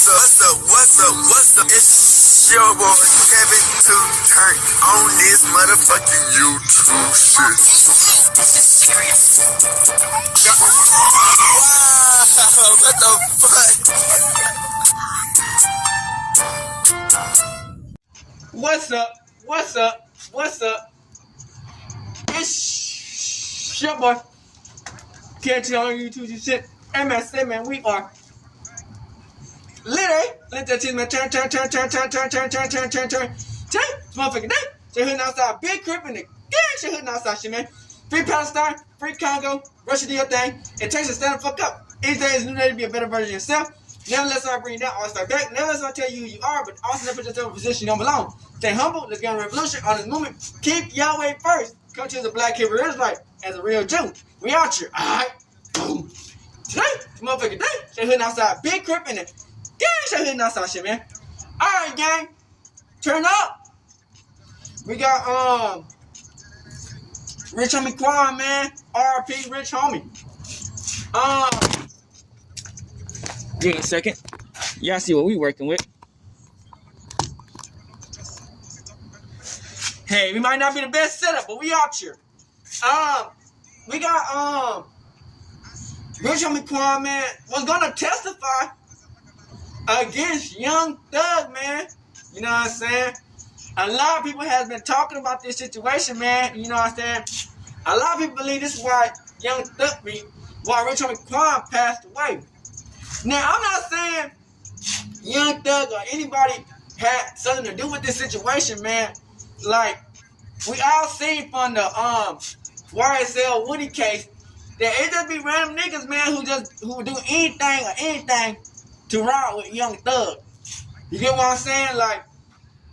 What's up? It's your boy Kevin to turn on this motherfucking YouTube shit. Wow, what the fuck? What's up? It's your boy Kevin on YouTube shit. Hey man, we are literally, let that man turn. Motherfucking day. They hitting outside, big crip in the gang shit hitting outside shit, man. Free Palestine, free Congo, Russia do your thing. It takes a stand the fuck up. Each day is a new day to be a better version of yourself. Never let someone bring you down or start back. Never let someone tell you who you are, but also never put yourself in a position you don't belong. Stay humble, let's get on a revolution on this movement. Keep Yahweh first. Come to the Black Hebrew Israelite as a real Jew. We out here, alright? Boom. Today, motherfucking day, they hitting outside, big crip in the gang shit hitting outside shit, man. Alright, gang. Turn up. We got Rich Homie Quan, man. RP Rich Homie. Give me a second. Y'all see what we working with. Hey, we might not be the best setup, but we out here. We got Rich Homie Quan, man, was gonna testify against Young Thugg, man. You know what I'm saying? A lot of people has been talking about this situation, man. You know what I'm saying? A lot of people believe this is why Young Thugg, why Rich Homie Quan passed away. Now, I'm not saying Young Thugg or anybody had something to do with this situation, man. Like, we all seen from the YSL Woody case that it just be random niggas, man, who do anything to ride with Young Thugg. You get what I'm saying? Like,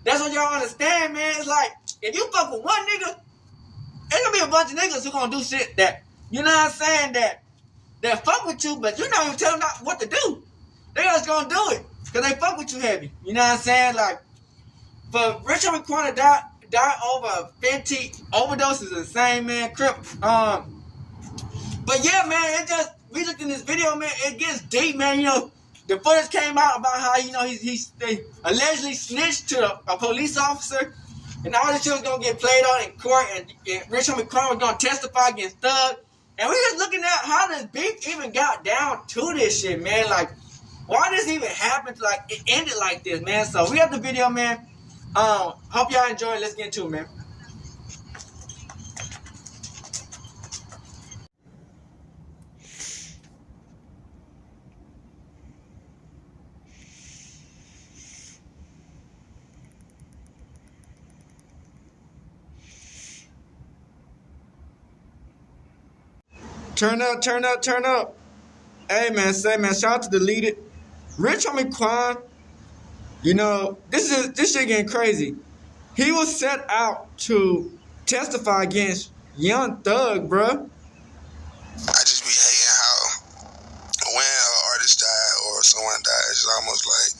that's what y'all understand, man. It's like, if you fuck with one nigga, it's gonna be a bunch of niggas who gonna do shit that, you know what I'm saying, that fuck with you, but you don't even tell them not what to do. They just gonna do it, because they fuck with you heavy. You know what I'm saying? Like, for Rich Homie Quan to die over fentanyl overdoses is insane, man. Crip. But yeah, man, we looked in this video, man, it gets deep, man. You know, the footage came out about how, you know, they allegedly snitched to a police officer, and all this shit was gonna get played on in court, and Rich Homie Quan was gonna testify against Thugg. And we just looking at how this beef even got down to this shit, man. Like, why this even happened? Like, it ended like this, man. So we have the video, man. Hope y'all enjoy it. Let's get into it, man. Turn up. Hey, man, shout out to Deleted. Rich Homie Quan, you know, this shit getting crazy. He was set out to testify against Young Thugg, bruh. I just be hating how when an artist die or someone dies, it's almost like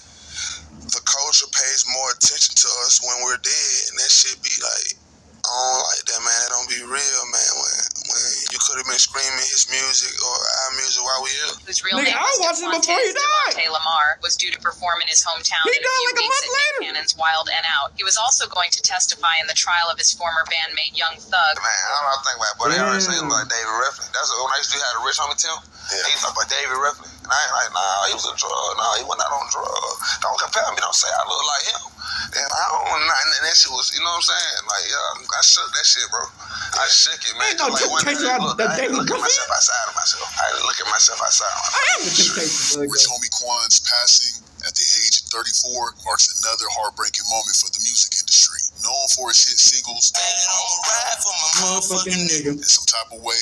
the culture pays more attention to us when we're dead, and that shit be like, I don't like that, man. That don't be real, man. When you could have been screaming his music or our music while we here. Whose real name was Devontae Lamar was due to perform in his hometown in a few weeks at Nick Cannon's Wild and Out. He was also going to testify in the trial of his former bandmate Young Thugg. Man, I don't know what I think about it, but they always saying like David Ruffin. That's when I used to have a Rich Homie Tim. Yeah. He talk about David Ruffin. And I ain't like, nah, he was a drug. Nah, he wasn't out on drugs. Don't compare me. Don't say I look like him. And I don't, and that shit was, you know what I'm saying? Like, yeah, I shook that shit, bro. I shook it, man. Ain't no temptation out the day. I look at myself outside of myself. I look at myself outside of myself. I am the temptation. Rich Homie Quan's passing at the age of 34 marks another heartbreaking moment for the music industry. Known for his hit singles, motherfucking nigga, in some type of way.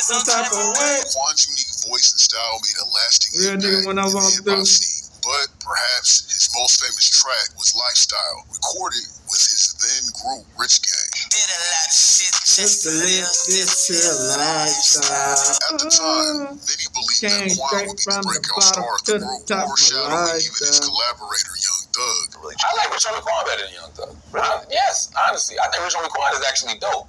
Some type of way. Quan's unique voice and style made a lasting impact in the hip-hop scene. But perhaps his most famous track was Lifestyle, recorded with his then group Rich Gang. Did a lot of shit just to live this lifestyle. At the time, many believed that Quan would be the breakout star of the group, overshadowing even his collaborator Young Thugg. I like Rich Homie Quan better than Young Thugg. Yes, honestly, I think Rich Homie Quan is actually dope.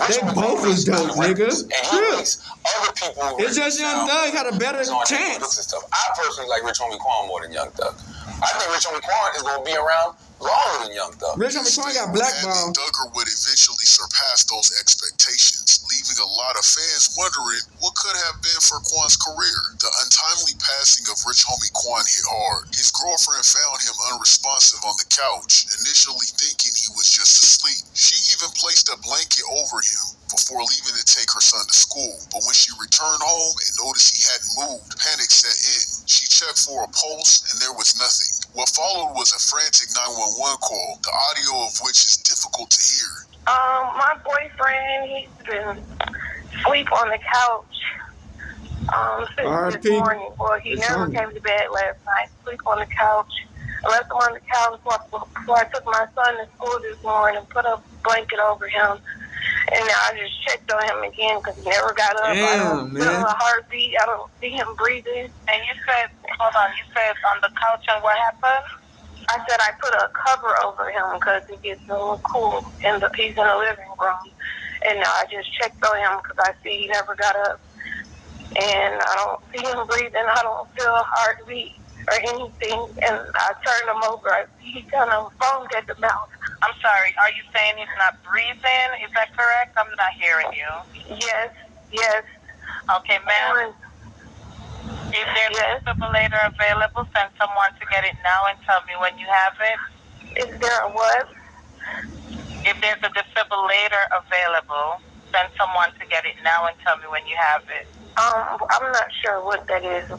They both was dope, nigga. And he makes other people. It's just Young Thug had a better chance. I personally like Rich Homie Quan more than Young Thug. I think Rich Homie Quan is going to be around longer than Young Thug. Rich Homie Quan got blackballed. Thugger would eventually surpass those expectations, leaving a lot of fans wondering what could have been for Quan's career. The untimely passing of Rich Homie Quan hit hard. His girlfriend found him unresponsive on the couch, initially thinking he was just asleep. She even placed a blanket over him before leaving to take her son to school. But when she returned home and noticed he hadn't moved, panic set in. She checked for a pulse and there was nothing. What followed was a frantic 911 call, the audio of which is difficult to hear. My boyfriend, he's been asleep on the couch since this morning. Well, he never came to bed last night. Sleep on the couch. I left him on the couch before I took my son to school this morning and put a blanket over him. And I just checked on him again because he never got up. I don't feel a heartbeat. I don't see him breathing. And you said, hold on, you said on the couch, and what happened? I said I put a cover over him because it gets a little cool. He's in the living room. And I just checked on him because I see he never got up. And I don't see him breathing. I don't feel a heartbeat or anything. And I turned him over. I see he kind of foamed at the mouth. I'm sorry, are you saying he's not breathing? Is that correct? I'm not hearing you. Yes. Okay, ma'am. If there's a defibrillator available, send someone to get it now and tell me when you have it. Is there a what? If there's a defibrillator available, send someone to get it now and tell me when you have it. I'm not sure what that is.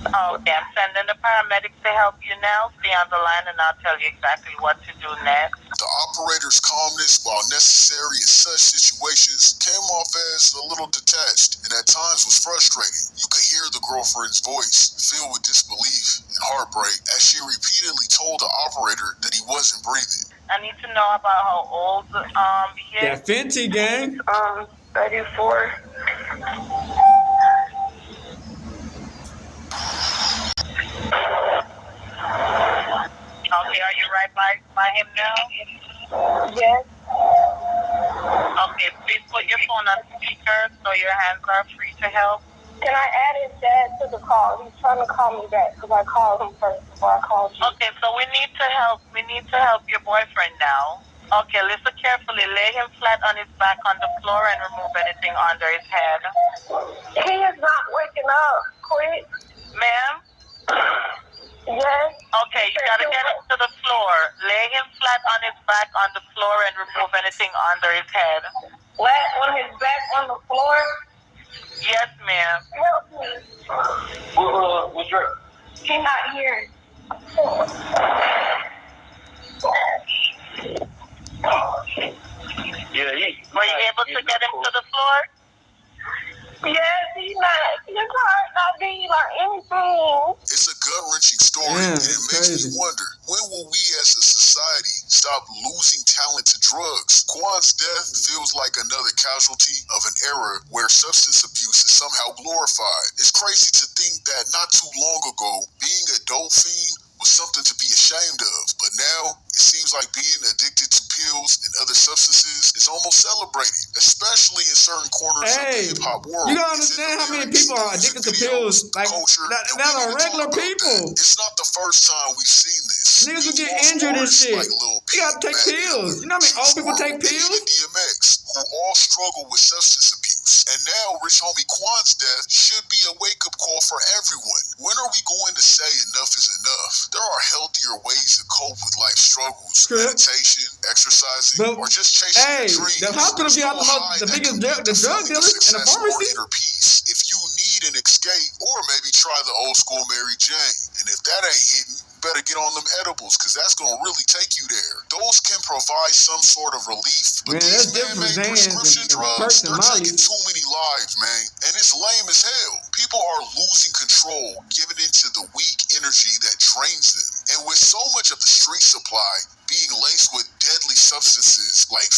Okay, I'm sending the paramedics to help you now. Stay on the line and I'll tell you exactly what to do next. The operator's calmness, while necessary in such situations, came off as a little detached and at times was frustrating. You could hear the girlfriend's voice, filled with disbelief and heartbreak, as she repeatedly told the operator that he wasn't breathing. I need to know about how old he is. That Fenty gang. 34. Okay, are you right by him now? Yes. Okay, please put your phone on speaker so your hands are free to help. Can I add his dad to the call? He's trying to call me back because I called him first before I called you. Okay, so we need to help. We need to help your boyfriend now. Okay, listen carefully. Lay him flat on his back on the floor and remove anything under his head. He is not waking up. Quick. Ma'am? Yes. Okay, you gotta get him to the floor. Lay him flat on his back on the floor and remove anything under his head. Flat on his back on the floor? Yes, ma'am. Help me. What's your... He's not here. Were you able to get him to the floor? Yes, he's not. His heart not beating or anything. It's a gut-wrenching story, and it makes me wonder, when will we as a society stop losing talent to drugs? Quan's death feels like another casualty of an era where substance abuse is somehow glorified. It's crazy to think that not too long ago, being a dope fiend was something to be ashamed of, but now it seems like being addicted to pills and other substances is almost celebrated, especially in certain corners of the hip-hop world. You gotta understand how many people are addicted to pills, like, that are regular people. It's not the first time we've seen this. Niggas will get injured and shit. You gotta take pills. You know how many old people take pills? DMX, who all struggle with substance abuse. And now Rich Homie Quan's death should be a wake-up call for everyone. When are we going to say enough is enough? There are healthier ways to cope with life struggles. Meditation, exercising, or just chasing your dreams. The hospital be out the biggest drug dealers and the pharmacy. If you need an escape, or maybe try the old school Mary Jane. And if that ain't hidden, better get on them edibles, because that's going to really take you there. Those can provide some sort of relief, but these man-made prescription drugs, they're taking too many lives, man. And it's lame as hell. People are losing control, giving into the weak energy that drains them. And with so much of the street supply being laced with deadly substances like,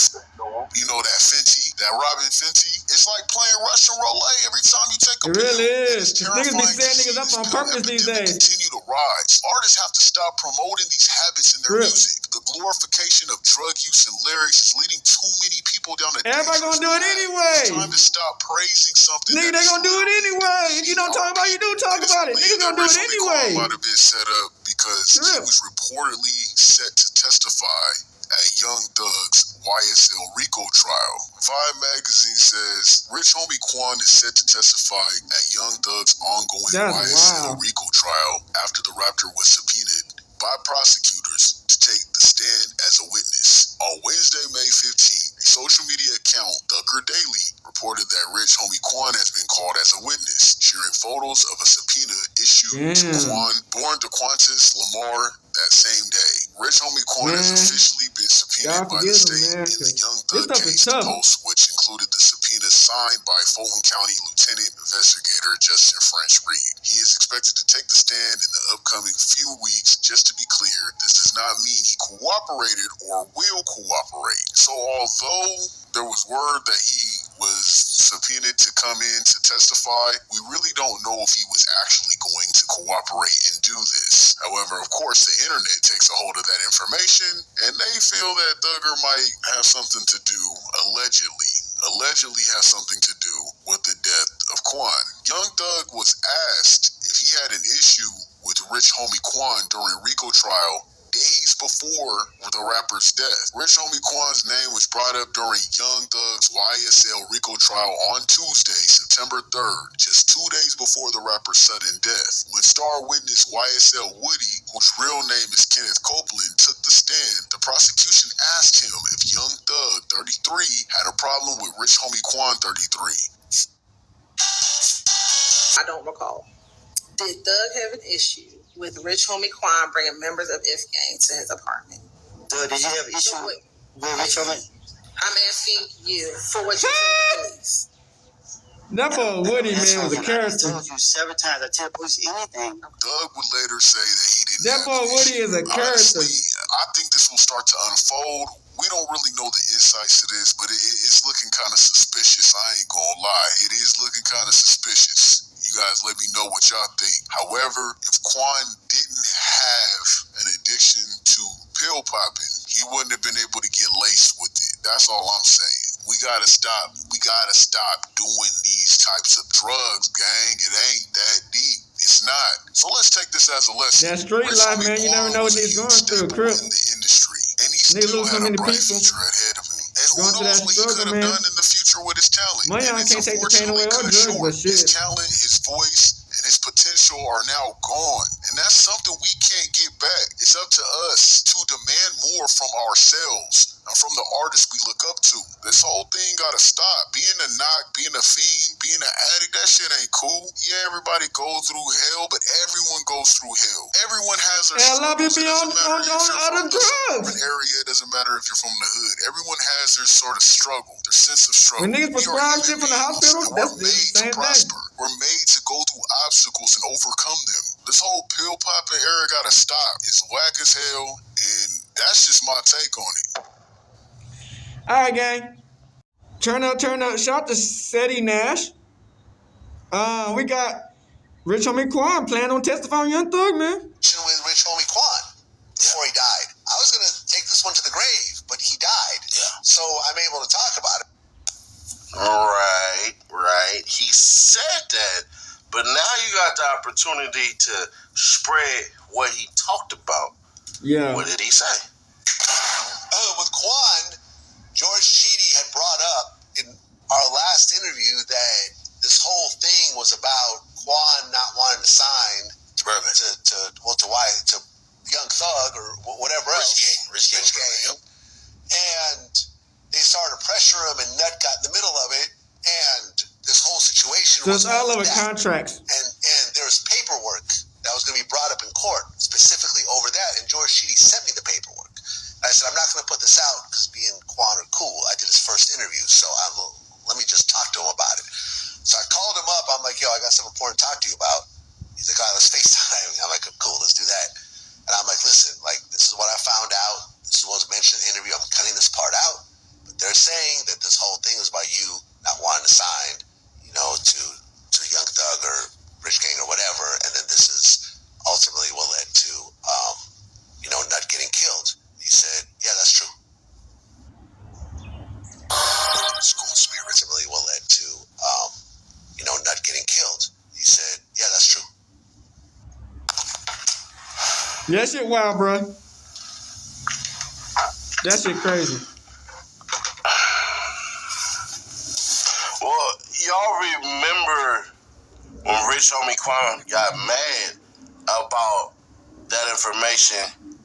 you know, that Fenty, that Robin Fenty, it's like playing Russian roulette every time you take a pill. It really is. Niggas be setting niggas up on purpose these days. Continue to rise. Artists have to stop promoting these habits in their music. the glorification of drug use and lyrics is leading too many people down a Everybody gonna do it anyway. It's time to stop praising something. Nigga, they gonna do it anyway. If you don't talk about it, you do talk about it. Niggas gonna do it anyway. Might have been set up because he was reportedly set to testify at Young Thugg's YSL RICO trial. Vibe magazine says Rich Homie Quan is set to testify at Young Thug's ongoing YSL RICO trial after the rapper was subpoenaed by prosecutors to take the stand as a witness. On Wednesday, May 15th, a social media account, Thugg Daily, reported that Rich Homie Quan has been called as a witness, sharing photos of a subpoena issued to Quan, born to Quantis Lamar that same day. Rich Homie Quan has officially been subpoenaed by the state in the Young Thug case. The post, which included the subpoena signed by Fulton County Lieutenant Investigator Justin French Reed. He is expected to take the stand in the upcoming few weeks. Just to be clear, this does not mean he cooperated or will cooperate. So although there was word that he was subpoenaed to come in to testify, we really don't know if he was actually going to cooperate and do this. However, of course, the internet takes a hold of that information, and they feel that Thugger might have something to do, allegedly has something to do with the death of Quan. Young Thug was asked if he had an issue with Rich Homie Quan during RICO trial days before the rapper's death. Rich Homie Quan's name was brought up during Young Thug's YSL RICO trial on Tuesday, September 3rd, just 2 days before the rapper's sudden death. When star witness YSL Woody, whose real name is Kenneth Copeland, took the stand, the prosecution asked him if Young Thug, 33, had a problem with Rich Homie Quan, 33. I don't recall. Did Thug have an issue with Rich Homie Quan bringing members of F Gang to his apartment? Did you have an issue with Rich Homie? I'm asking you for what you told the police. That boy Woody, man, was a character. I told you several times. I tell police anything. Thug would later say that he didn't. That boy Woody is a character. Honestly, I think this will start to unfold. We don't really know the insights to this, but it's looking kind of suspicious. I ain't gonna lie. It is looking kind of suspicious. You guys let me know what y'all think. However, if Quan didn't have an addiction to pill popping, he wouldn't have been able to get laced with it. That's all I'm saying. We gotta stop. We gotta stop doing these types of drugs, gang. It ain't that deep. It's not. So let's take this as a lesson. That street life, man, you never know what he's going through. Crip. In the industry, and he still had a bright future ahead of him. And who knows what he could have done in the future with his talent. Money can't take the pain away or drugs, but shit. His talent, his voice, and his potential are now gone. And that's something we can't get back. It's up to us to demand more from ourselves and from the artists we look up to. This whole thing gotta stop. Being a knock, being a fiend, being an addict, that shit ain't cool. Yeah, everybody goes through hell, but everyone goes through hell. Everyone has their struggles. It doesn't matter if you're from the suburban area. It doesn't matter if you're from the hood. Everyone has their sort of struggle, their sense of struggle. When niggas prescribe shit from the hospital, that's the same thing. We're made to go through obstacles and overcome them. This whole pill popping era gotta stop. It's whack as hell, and that's just my take on it. Alright, gang. Turn up. Shout out to Seti Nash. We got Rich Homie Quan planning on testifying Young Thug, man. With Rich Homie Quan before he died. I was going to take this one to the grave, but he died. Yeah. So I'm able to talk about it. Right. He said that, but now you got the opportunity to spread what he talked about. Yeah. What did he say? With Quan, George Sheedy had brought up in our last interview that this whole thing was about Quan not wanting to sign to Young Thug or whatever else. Rich Gang. And they started to pressure him, and Nut got in the middle of it, and this whole situation was all over contracts. And there's paperwork that was going to be brought up in court specifically over that, and George Sheedy sent me the paperwork. I said, I'm not going to put this out because me and Quan are cool. I did his first interview, so let me just talk to him about it. So I called him up. I'm like, yo, I got something important to talk to you about. He's like, all right, let's FaceTime. I'm like, cool, let's do that. And I'm like, listen, like, this is what I found out. This is what was mentioned in the interview. I'm cutting this part out. But they're saying that this whole thing was about you not wanting to sign, to Young Thug or Rich Gang or whatever. And then this is ultimately what led to, Nut getting killed. He said, That shit wild, bro. That shit crazy. Well, y'all remember when Rich Homie Quan got mad about that information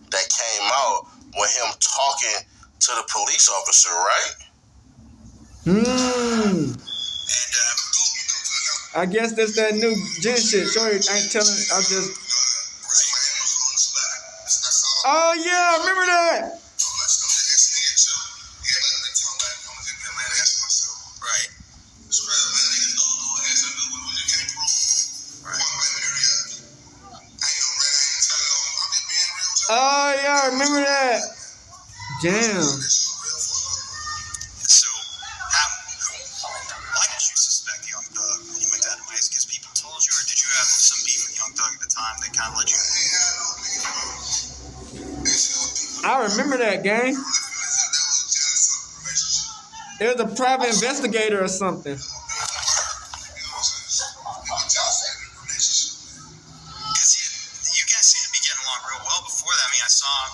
that came out when him talking to the police officer, right? I guess that's that new gen shit. Shorty ain't telling. I'm just. Oh yeah, I remember that. Oh yeah, I remember that. Damn. So, why did you suspect Young Thugg when you went down to Mice? Because people told you, or did you have some beef with Young Thugg at the time that kind of let you? I remember that, gang. It was a private investigator or something.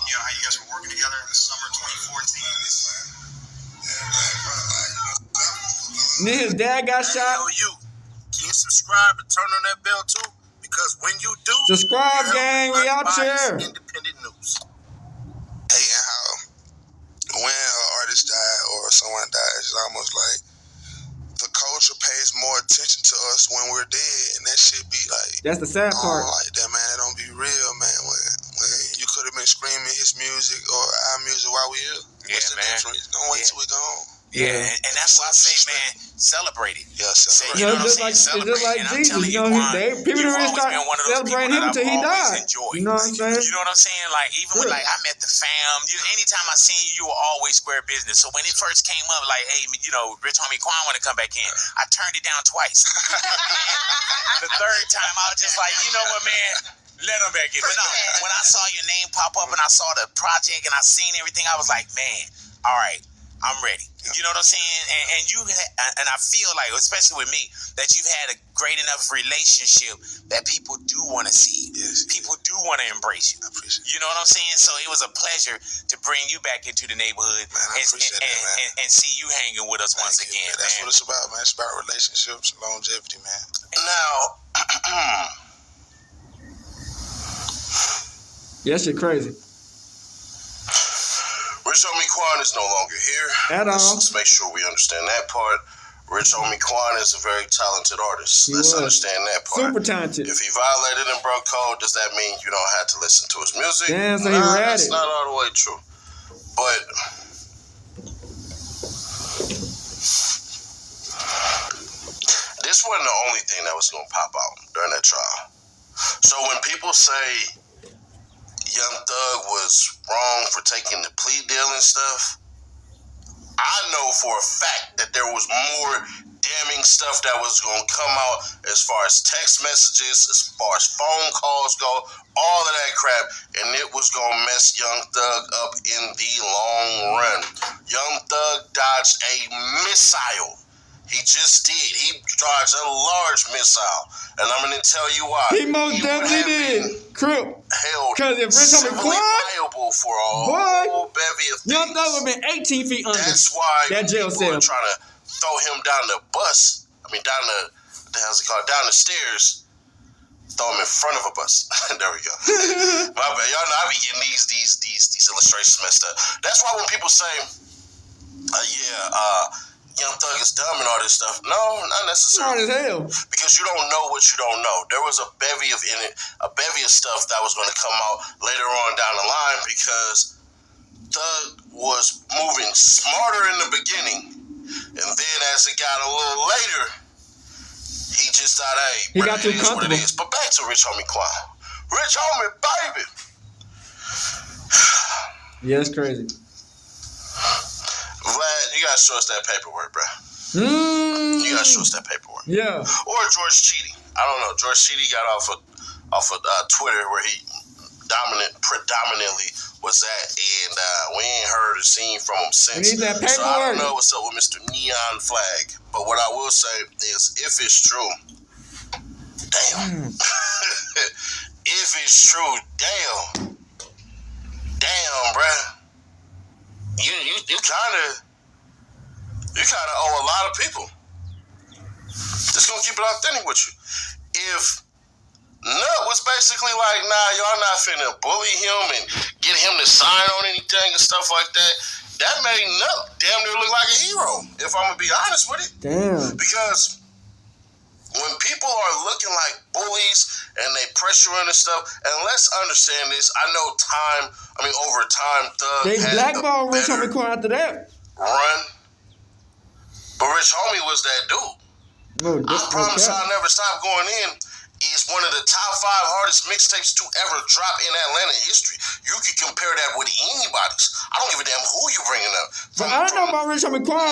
How you guys were working together in the summer 2014. Then his dad got shot. You, can you subscribe and turn on that bell too? Because when you do, subscribe, gang. We out here. Independent news. Hating how when an artist died or someone dies, it's almost like the culture pays more attention to us when we're dead, and that shit be like. That's the sad part. Like that, man. It don't be real, man. When you could have been screaming his music or our music while we here. What's the difference? Don't wait till we gone. Yeah, and that's why I say, man, celebrate it. Yeah, celebrate. You know, just like Jesus. You know, people didn't really start celebrating him until he died. You know what I'm saying? You know what I'm saying? Like, even when I met the fam, anytime I seen you, you were always square business. So when it first came up, like, hey, Rich Homie Quan want to come back in, I turned it down twice. The third time, I was just like, you know what, man? Let him back in. But no, when I saw your name pop up and I saw the project and I seen everything, I was like, man, all right, I'm ready. You know what I'm saying? And I feel like, especially with me, that you've had a great enough relationship that people do want to see. Yes. People do want to embrace you. I appreciate it. You know what I'm saying? So it was a pleasure to bring you back into the neighborhood and see you hanging with us once again. Man. That's what it's about, man. It's about relationships, longevity, man. Now, that shit crazy. Rich Homie Quan is no longer here. Let's make sure we understand that part. Rich Homie Quan is a very talented artist. Let's understand that part. Super talented. If he violated and broke code, does that mean you don't have to listen to his music? Damn, so he read that's it. not all the way true. But this wasn't the only thing that was going to pop out during that trial. So when people say Young Thugg was wrong for taking the plea deal and stuff, I know for a fact that there was more damning stuff that was going to come out as far as text messages, as far as phone calls go, all of that crap, and it was going to mess Young Thugg up in the long run. Young Thugg dodged a missile. He just did. He dodged a large missile. And I'm going to tell you why. He most definitely did. Crip. Held civilly liable for a whole bevy of things. Young Thugg would have been 18 feet under That's why that jail people cell. are trying to throw him down the bus. Down the stairs. Throw him in front of a bus. There we go. My bad. Y'all know I be getting these illustrations messed up. That's why when people say, Young Thugg is dumb and all this stuff. No, not necessarily. Smart as hell. Because you don't know what you don't know. There was a bevy of stuff that was going to come out later on down the line because Thugg was moving smarter in the beginning, and then as it got a little later, he just thought, hey, he got too comfortable. What it is. But back to Rich Homie Quan. Rich Homie, baby. Yeah, it's crazy. Vlad, you gotta show us that paperwork, bro. You gotta show us that paperwork. Yeah. Or George Cheedy. I don't know. George Cheedy got off of Twitter where he predominantly was at, and we ain't heard or seen from him since. We need that paperwork. So I don't know what's up with Mr. Neon Flag. But what I will say is, if it's true, damn. If it's true, damn. damn, bruh, you kind of owe a lot of people. Just gonna keep it authentic with you. If Nut was basically like, nah, y'all not finna bully him and get him to sign on anything and stuff like that, that made Nut damn near look like a hero, if I'm gonna be honest with it. Damn. Because when people are looking like bullies and they pressuring and stuff, and let's understand this, I know over time, Thugg they had blackballed Rich Homie Quan after that run, but Rich Homie was that dude. No, I promise I'll never stop going in. Is one of the top 5 hardest mixtapes to ever drop in Atlanta history. You can compare that with anybody's. I don't give a damn who you bringing up. But I don't know about Rich Homie Quan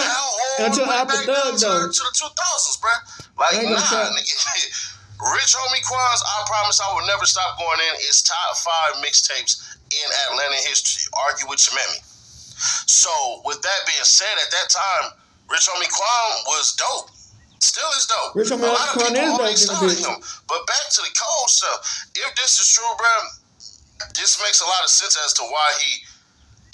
until after Thugg, though. To the 2000s, bruh. Like, nah, nigga. Rich Homie Quan's I Promise I Will Never Stop Going In is top 5 mixtapes in Atlanta history. Argue with your mammy. So, with that being said, at that time, Rich Homie Quan was dope. Still is dope. Rich Homie a lot of people always dope. him. But back to the cold stuff. If this is true, bro, this makes a lot of sense as to why he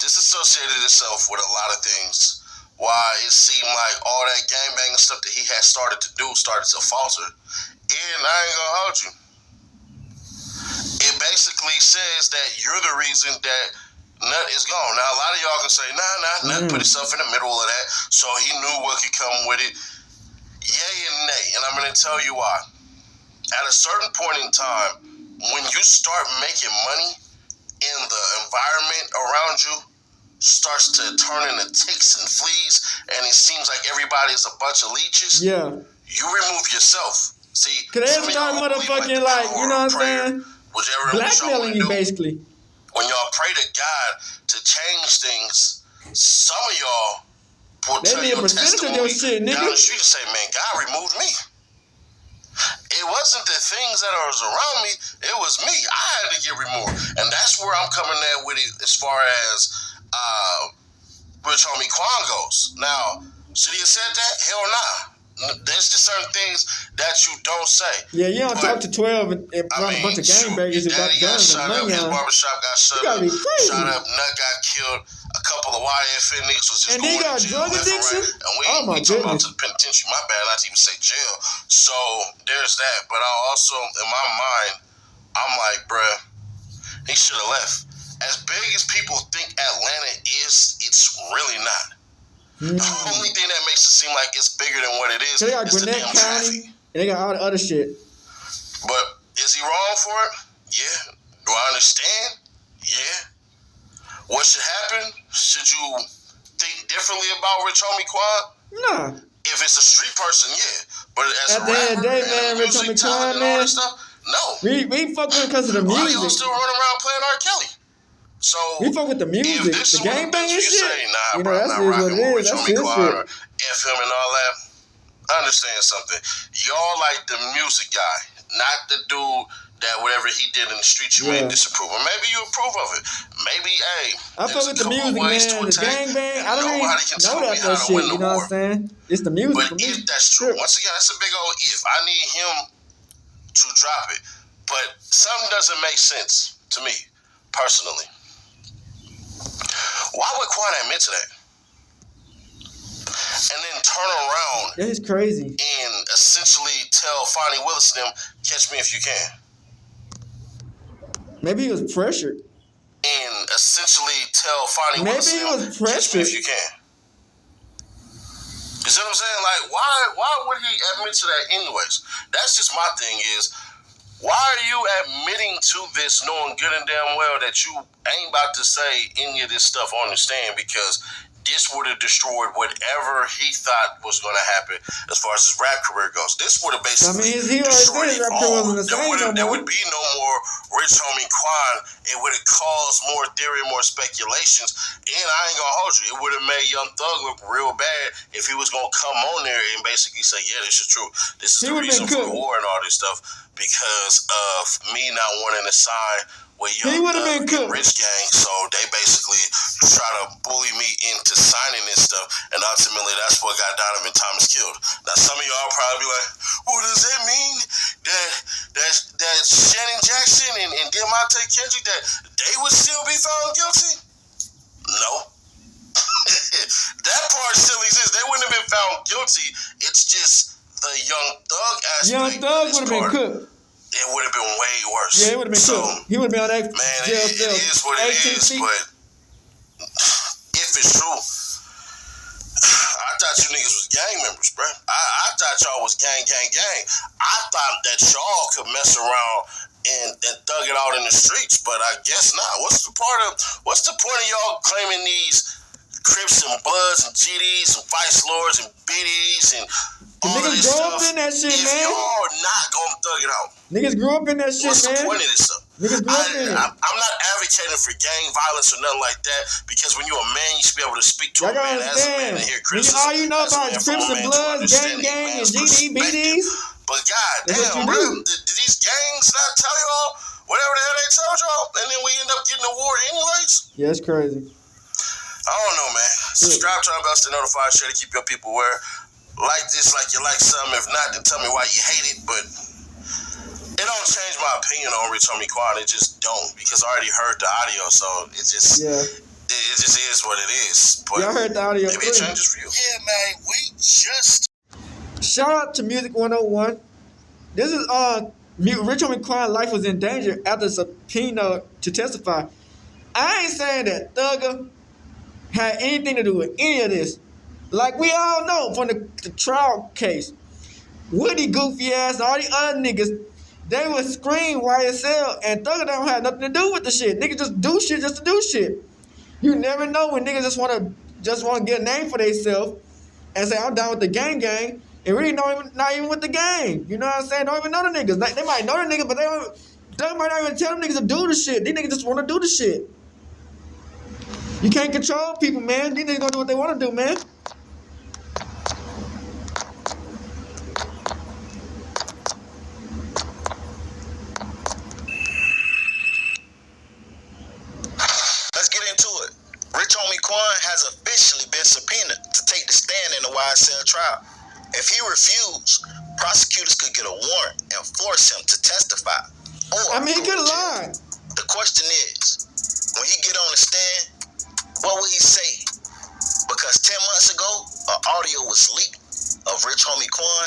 disassociated himself with a lot of things. Why it seemed like all that gangbanging stuff that he had started to do started to falter. And I ain't gonna hold you. It basically says that you're the reason that Nut is gone. Now, a lot of y'all can say, nah, Nut put himself in the middle of that, so he knew what could come with it. Yay and nay, and I'm going to tell you why. At a certain point in time, when you start making money and the environment around you starts to turn into ticks and fleas, and it seems like everybody is a bunch of leeches, you remove yourself. See, because they start motherfucking like, you know what I'm saying? Blackmailing you, basically. When y'all pray to God to change things, some of y'all will tell your testimony shit, nigga. down the street and say, man, God removed me. It wasn't the things that was around me, it was me. I had to get removed. And that's where I'm coming at with it as far as Rich Homie Quan goes. Now, should he have said that? Hell nah. There's just certain things that you don't say. Yeah, you don't talk to 12 and a bunch of gangbangers who got guns and money on. His barbershop got shut up. Shot up. Nut got killed. A couple of YFN niggas was just going to jail. Drug addiction? And we talking about to the penitentiary. My bad, not to even say jail. So there's that. But I also, in my mind, I'm like, bruh, he should have left. As big as people think Atlanta is, it's really not. The only thing that makes it seem like it's bigger than what it is they got is the damn traffic. And they got all the other shit. But is he wrong for it? Yeah. Do I understand? Yeah. What should happen? Should you think differently about Rich Homie Quan? Nah. If it's a street person, yeah. But as at the end of the day, man, Rich Homie Quan, man, no. We fuck with it because of the music. A lot of y'all still running around playing R. Kelly. So we fuck with the music, the gangbanging shit. Say, nah, you bro, know, that's what it is. That's his shit. F him and all that. I understand something. Y'all like the music guy, not the dude that whatever he did in the street you may disapprove. Or maybe you approve of it. Maybe, hey, I fuck with the music, man. The gangbang. I don't even know that shit. You know what I'm saying? It's the music. But if that's true, once again, that's a big old if. I need him to drop it. But something doesn't make sense to me, personally. Why would Quan admit to that? And then turn around. That is crazy. And essentially tell Fonnie Willis them, catch me if you can. Maybe he was pressured. And essentially tell Fonnie Willis them, catch me if you can. You see what I'm saying? Like, why would he admit to that anyways? That's just my thing is, why are you admitting to this knowing good and damn well that you ain't about to say any of this stuff on the stand because this would have destroyed whatever he thought was going to happen as far as his rap career goes. This would have basically destroyed it all. There would be no more Rich Homie Quan. It would have caused more theory, more speculations. And I ain't going to hold you. It would have made Young Thugg look real bad if he was going to come on there and basically say, yeah, this is true. This is the reason for the war and all this stuff because of me not wanting to sign with Young Thug and Rich Gang, so they basically try to bully me into signing this stuff, and ultimately that's what got Donovan Thomas killed. Now some of y'all probably be like, well, does that mean that Shannon Jackson and Demonte Kendrick, that they would still be found guilty? No. That part still exists. They wouldn't have been found guilty. It's just the Young Thug aspect. Young Thug would have been cooked. It would have been way worse. Yeah, it would have been cooked. He would have been on that jail cell. It is what it is, but if it's true, I thought you niggas was gang members, bro. I thought y'all was gang. I thought that y'all could mess around and thug it out in the streets, but I guess not. What's the point of y'all claiming these Crips and Bloods and GDs and Vice Lords and BDs and all of this stuff? Niggas grew up in that shit, man. If y'all not gonna thug it out. Niggas grew up in that shit, man. What's the point of this stuff? Niggas grew up in it. I'm not advocating for gang violence or nothing like that, because when you're a man, you should be able to speak to a man as a man and hear criticism. All you know about Crips and Bloods, gang, and BDs. But goddamn, bro, did these gangs not tell y'all whatever the hell they told y'all, and then we end up getting a war anyways? Yeah, it's crazy. I don't know, man. Subscribe to our best to notify, share to keep your people aware. Like this, like you like something. If not, then tell me why you hate it. But it don't change my opinion on Rich Homie Quan. It just don't, because I already heard the audio, so it just it just is what it is. But y'all heard the audio. Maybe it changes for you. Yeah, man. We just shout out to Music 101. This is Rich Homie Quan's life was in danger after subpoena to testify. I ain't saying that Thugger had anything to do with any of this. Like we all know from the trial case, Woody goofy ass and all the other niggas, they would scream YSL, and Thugger don't have nothing to do with the shit. Niggas just do shit just to do shit. You never know when niggas just wanna get a name for themselves and say I'm down with the gang, and really not even with the gang. You know what I'm saying? Don't even know the niggas. They might know the niggas, but they might not even tell them niggas to do the shit. These niggas just wanna do the shit. You can't control people, man. These niggas gonna do what they wanna do, man. Let's get into it. Rich Homie Quan has officially been subpoenaed to take the stand in the YSL trial. If he refused, prosecutors could get a warrant and force him to testify. Or he could lie. The question is, when he get on the stand, what would he say? Because 10 months ago, an audio was leaked of Rich Homie Quan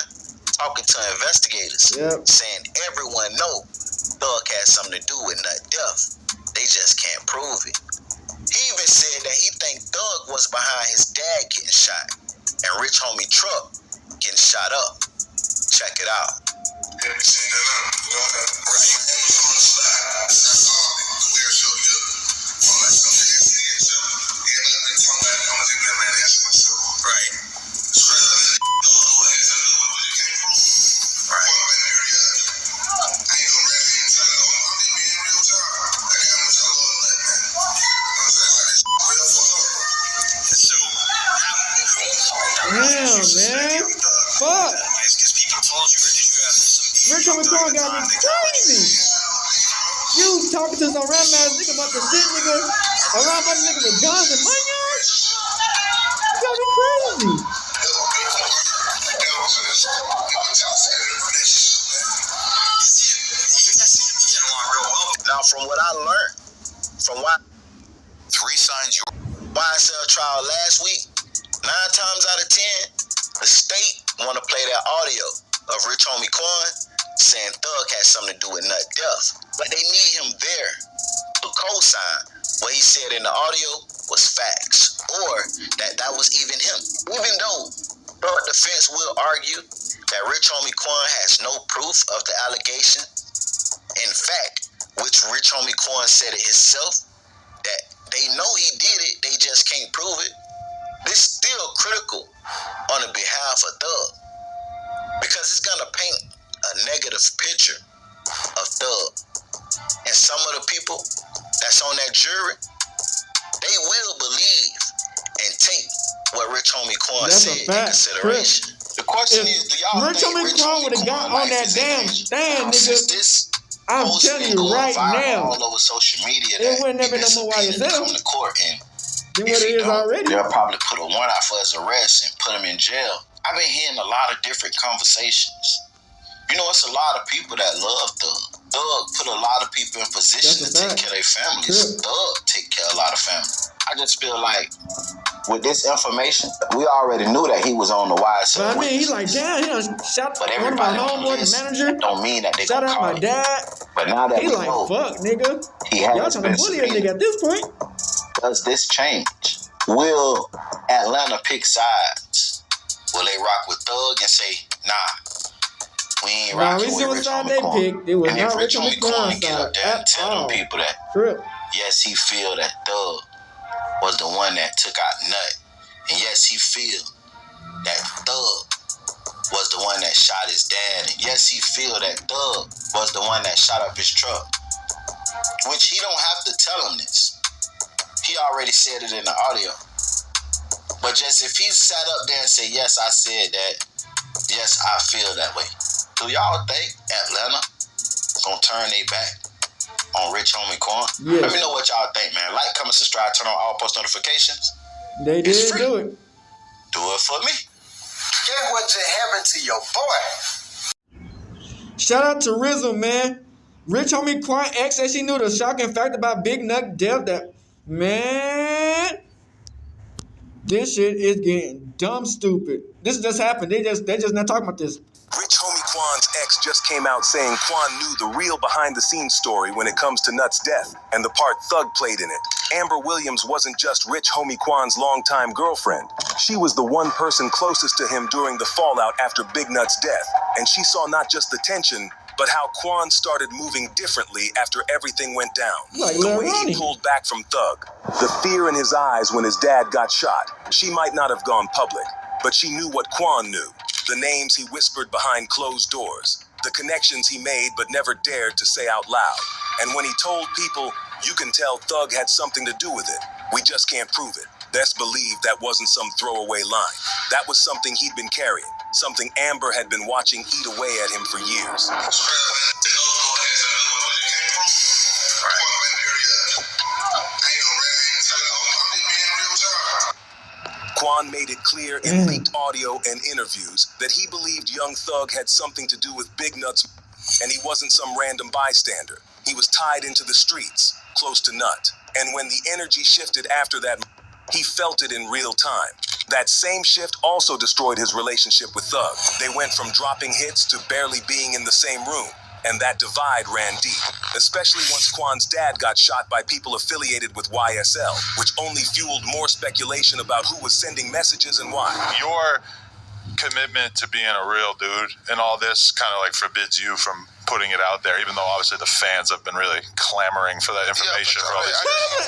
talking to investigators, saying everyone know Thugg had something to do with Nut Death. They just can't prove it. He even said that he think Thugg was behind his dad getting shot and Rich Homie Truck getting shot up. Check it out. Have you seen that now? Right. Damn, man. Fuck. Rich Homie Quan got me crazy. You talking to some random ass nigga about the shit nigga around my nigga with guns and money? You got me crazy. Now, from what I learned, from what 3 signs your YSL trial last week, 9 times out of 10, the state want to play that audio of Rich Homie Quan saying Thugg had something to do with Nut Death. But they need him there to co-sign what he said in the audio was facts, or that was even him. Even though Thugg defense will argue that Rich Homie Quan has no proof of the allegation. In fact, which Rich Homie Quan said it himself, that they know he did it, they just can't prove it. This is still critical on the behalf of Thugg, because it's gonna paint a negative picture of Thugg. And some of the people that's on that jury, they will believe and take what Rich Homie Quan said in consideration. The question is, do y'all Rich Homie Quan would have got on that damn stand, nigga? I'm telling you right now, all over social media. It wouldn't never no more YSL. Come to court and than what it is already. They'll probably put a warrant out for his arrest and put him in jail. I've been hearing a lot of different conversations. You know, it's a lot of people that love Thugg. Thugg put a lot of people in position to take care of their families. Thugg take care of a lot of families. I just feel like with this information, we already knew that he was on the YSL. But I mean, he like, damn, he done shot one of my homeboys, the manager. Don't mean that they shot out my dad. But now that he like, know, fuck, nigga. Y'all trying to bully a nigga at this point. Does this change? Will Atlanta pick sides? Will they rock with Thugg and say, nah, we ain't rocking with Rich Homie Quan? Picked, it was and not if Rich Rich Homie Quan get up there and tell them people that, yes, he feel that Thugg was the one that took out Nut. And yes, he feel that Thugg was the one that shot his dad. And yes, he feel that Thugg was the one that shot up his truck. Which he don't have to tell him this. He already said it in the audio. But just if he sat up there and said, yes, I said that, yes, I feel that way. Do y'all think Atlanta gonna turn their back on Rich Homie Quan? Yes. Let me know what y'all think, man. Like, comment, subscribe, turn on all post notifications. They did do it. Do it for me. Get what just happened to your boy. Shout out to Rizzle, man. Rich Homie Quan X said she knew the shocking fact about Big Nut death. That, man, this shit is getting dumb stupid. This just happened. They just not talking about this. Rich Homie Quan's ex just came out saying Quan knew the real behind-the-scenes story when it comes to Nut's death and the part Thugg played in it. Amber Williams wasn't just Rich Homie Quan's longtime girlfriend. She was the one person closest to him during the fallout after Big Nut's death, and she saw not just the tension, but how Quan started moving differently after everything went down. Like the way he pulled back from Thugg, the fear in his eyes when his dad got shot. She might not have gone public, but she knew what Quan knew. The names he whispered behind closed doors, the connections he made but never dared to say out loud. And when he told people, you can tell Thugg had something to do with it. We just can't prove it. Best believe that wasn't some throwaway line. That was something he'd been carrying, something Amber had been watching eat away at him for years. Quan made it clear in leaked audio and interviews that he believed young Thugg had something to do with Big Nut's, and he wasn't some random bystander. He was tied into the streets, close to Nut. And when the energy shifted after that, he felt it in real time. That same shift also destroyed his relationship with Thugg. They went from dropping hits to barely being in the same room. And that divide ran deep, especially once Quan's dad got shot by people affiliated with YSL, which only fueled more speculation about who was sending messages and why. Your commitment to being a real dude and all this kind of like forbids you from putting it out there, even though obviously the fans have been really clamoring for that information.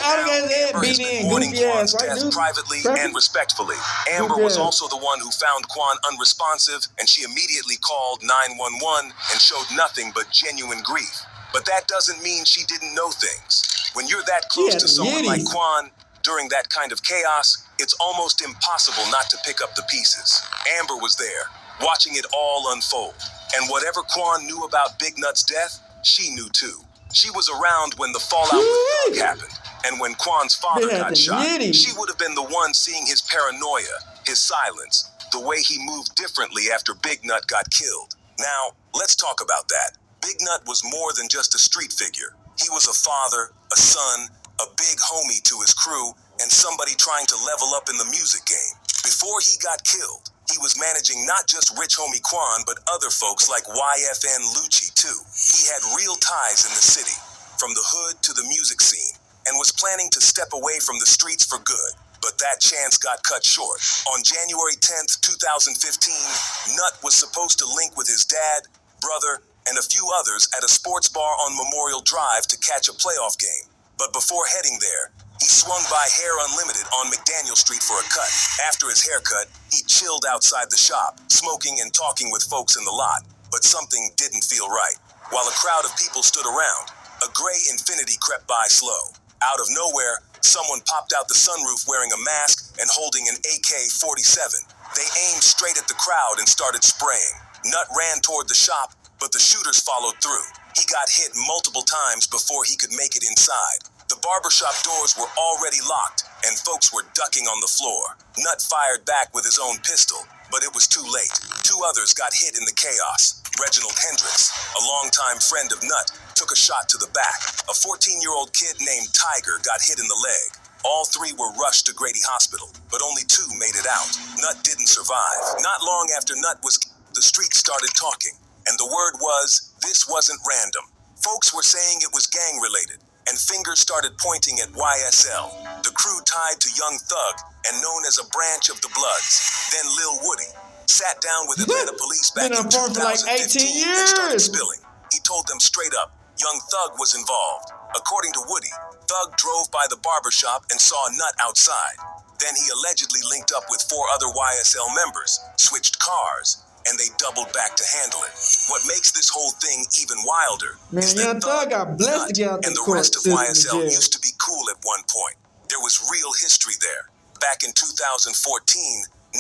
Amber has been mourning Quan's death privately and respectfully. Amber was also the one who found Quan unresponsive, and she immediately called 911 and showed nothing but genuine grief. But that doesn't mean she didn't know things. When you're that close to someone like Quan, during that kind of chaos, it's almost impossible not to pick up the pieces. Amber was there, watching it all unfold. And whatever Quan knew about Big Nut's death, she knew too. She was around when the fallout with Thugg happened. And when Quan's father got shot, she would have been the one seeing his paranoia, his silence, the way he moved differently after Big Nut got killed. Now, let's talk about that. Big Nut was more than just a street figure. He was a father, a son, a big homie to his crew, and somebody trying to level up in the music game. Before he got killed, he was managing not just Rich Homie Quan, but other folks like YFN Lucci too. He had real ties in the city, from the hood to the music scene, and was planning to step away from the streets for good. But that chance got cut short. On January 10th, 2015, Nut was supposed to link with his dad, brother, and a few others at a sports bar on Memorial Drive to catch a playoff game. But before heading there, he swung by Hair Unlimited on McDaniel Street for a cut. After his haircut, he chilled outside the shop, smoking and talking with folks in the lot. But something didn't feel right. While a crowd of people stood around, a gray Infiniti crept by slow. Out of nowhere, someone popped out the sunroof wearing a mask and holding an AK-47. They aimed straight at the crowd and started spraying. Nut ran toward the shop, but the shooters followed through. He got hit multiple times before he could make it inside. The barbershop doors were already locked, and folks were ducking on the floor. Nutt fired back with his own pistol, but it was too late. 2 others got hit in the chaos. Reginald Hendricks, a longtime friend of Nutt, took a shot to the back. A 14-year-old kid named Tiger got hit in the leg. All 3 were rushed to Grady Hospital, but only 2 made it out. Nutt didn't survive. Not long after Nutt was killed, the streets started talking, and the word was, this wasn't random. Folks were saying it was gang-related, and fingers started pointing at YSL, the crew tied to Young Thugg and known as a branch of the Bloods. Then Lil Woody sat down with Atlanta police back in 2015 and started spilling. He told them straight up, Young Thugg was involved. According to Woody, Thugg drove by the barbershop and saw Nutt outside. Then he allegedly linked up with 4 other YSL members, switched cars, and they doubled back to handle it. What makes this whole thing even wilder is that Thugg, Nutt, and the rest of YSL used to be cool at one point. There was real history there. Back in 2014,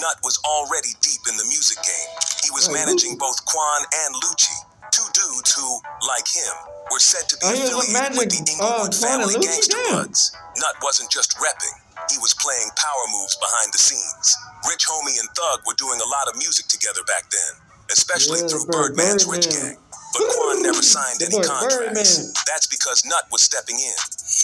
Nutt was already deep in the music game. He was managing both Quan and Lucci, 2 dudes who, like him, were said to be affiliated with the Inglewood family gangster bloods. Nutt wasn't just repping, he was playing power moves behind the scenes. Rich Homie and Thugg were doing a lot of music together back then, especially through Birdman's Rich Gang. But Quan never signed any contracts. That's because Nutt was stepping in,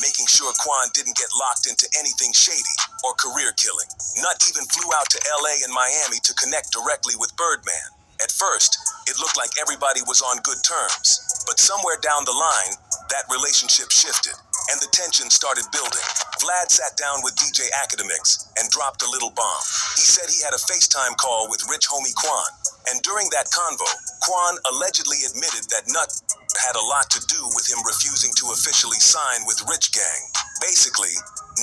making sure Quan didn't get locked into anything shady or career killing. Nutt even flew out to LA and Miami to connect directly with Birdman. At first, it looked like everybody was on good terms, but somewhere down the line, that relationship shifted, and the tension started building. Vlad sat down with DJ Academics and dropped a little bomb. He said he had a FaceTime call with Rich Homie Quan, and during that convo, Quan allegedly admitted that Nutt had a lot to do with him refusing to officially sign with Rich Gang. Basically,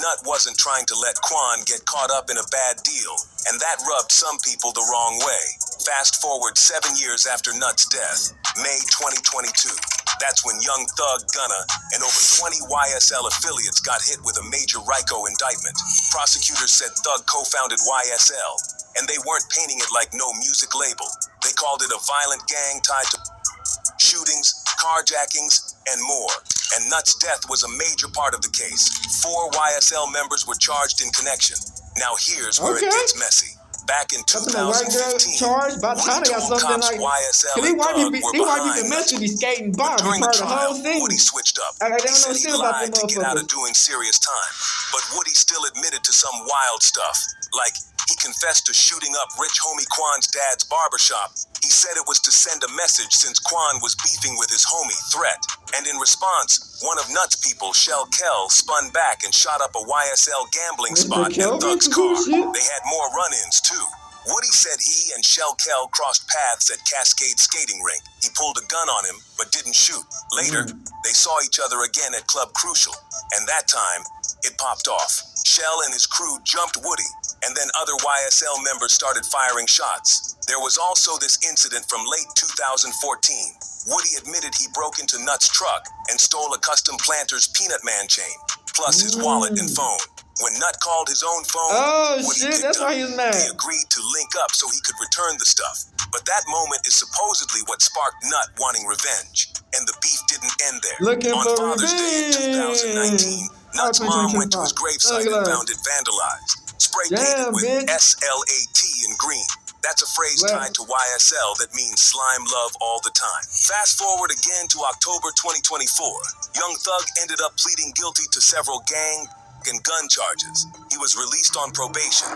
Nutt wasn't trying to let Quan get caught up in a bad deal, and that rubbed some people the wrong way. Fast forward 7 years after Nutt's death, May 2022. That's when Young Thugg, Gunna, and over 20 YSL affiliates got hit with a major RICO indictment. Prosecutors said Thugg co-founded YSL, and they weren't painting it like no music label. They called it a violent gang tied to shootings, carjackings, and more. And Nutt's death was a major part of the case. 4 YSL members were charged in connection. Now here's where it gets messy. Back in 2015, Woody told cops YSL and Thugg were behind Nutt. But during the trial, Woody switched up. He said he lied to get out of doing serious time. But Woody still admitted to some wild stuff, like he confessed to shooting up Rich Homie Quan's dad's barbershop. He said it was to send a message since Quan was beefing with his homie, Threat. And in response, one of Nutt's people, Shell Kell, spun back and shot up a YSL gambling spot in Thugg's car. They had more run-ins, too. Woody said he and Shell Kell crossed paths at Cascade Skating Rink. He pulled a gun on him, but didn't shoot. Later, they saw each other again at Club Crucial, and that time, it popped off. Shell and his crew jumped Woody, and then other YSL members started firing shots. There was also this incident from late 2014. Woody admitted he broke into Nutt's truck and stole a custom Planters Peanut Man chain, plus his wallet and phone. When Nutt called his own phone, Woody picked up. They agreed to link up so he could return the stuff. But that moment is supposedly what sparked Nutt wanting revenge. And the beef didn't end there. On Father's Day in 2019, Nutt's mom went to his gravesite and found it vandalized, spray painted with SLAT in green. That's a phrase tied to YSL that means slime love all the time. Fast forward again to October 2024. Young Thugg ended up pleading guilty to several gang and gun charges. He was released on probation.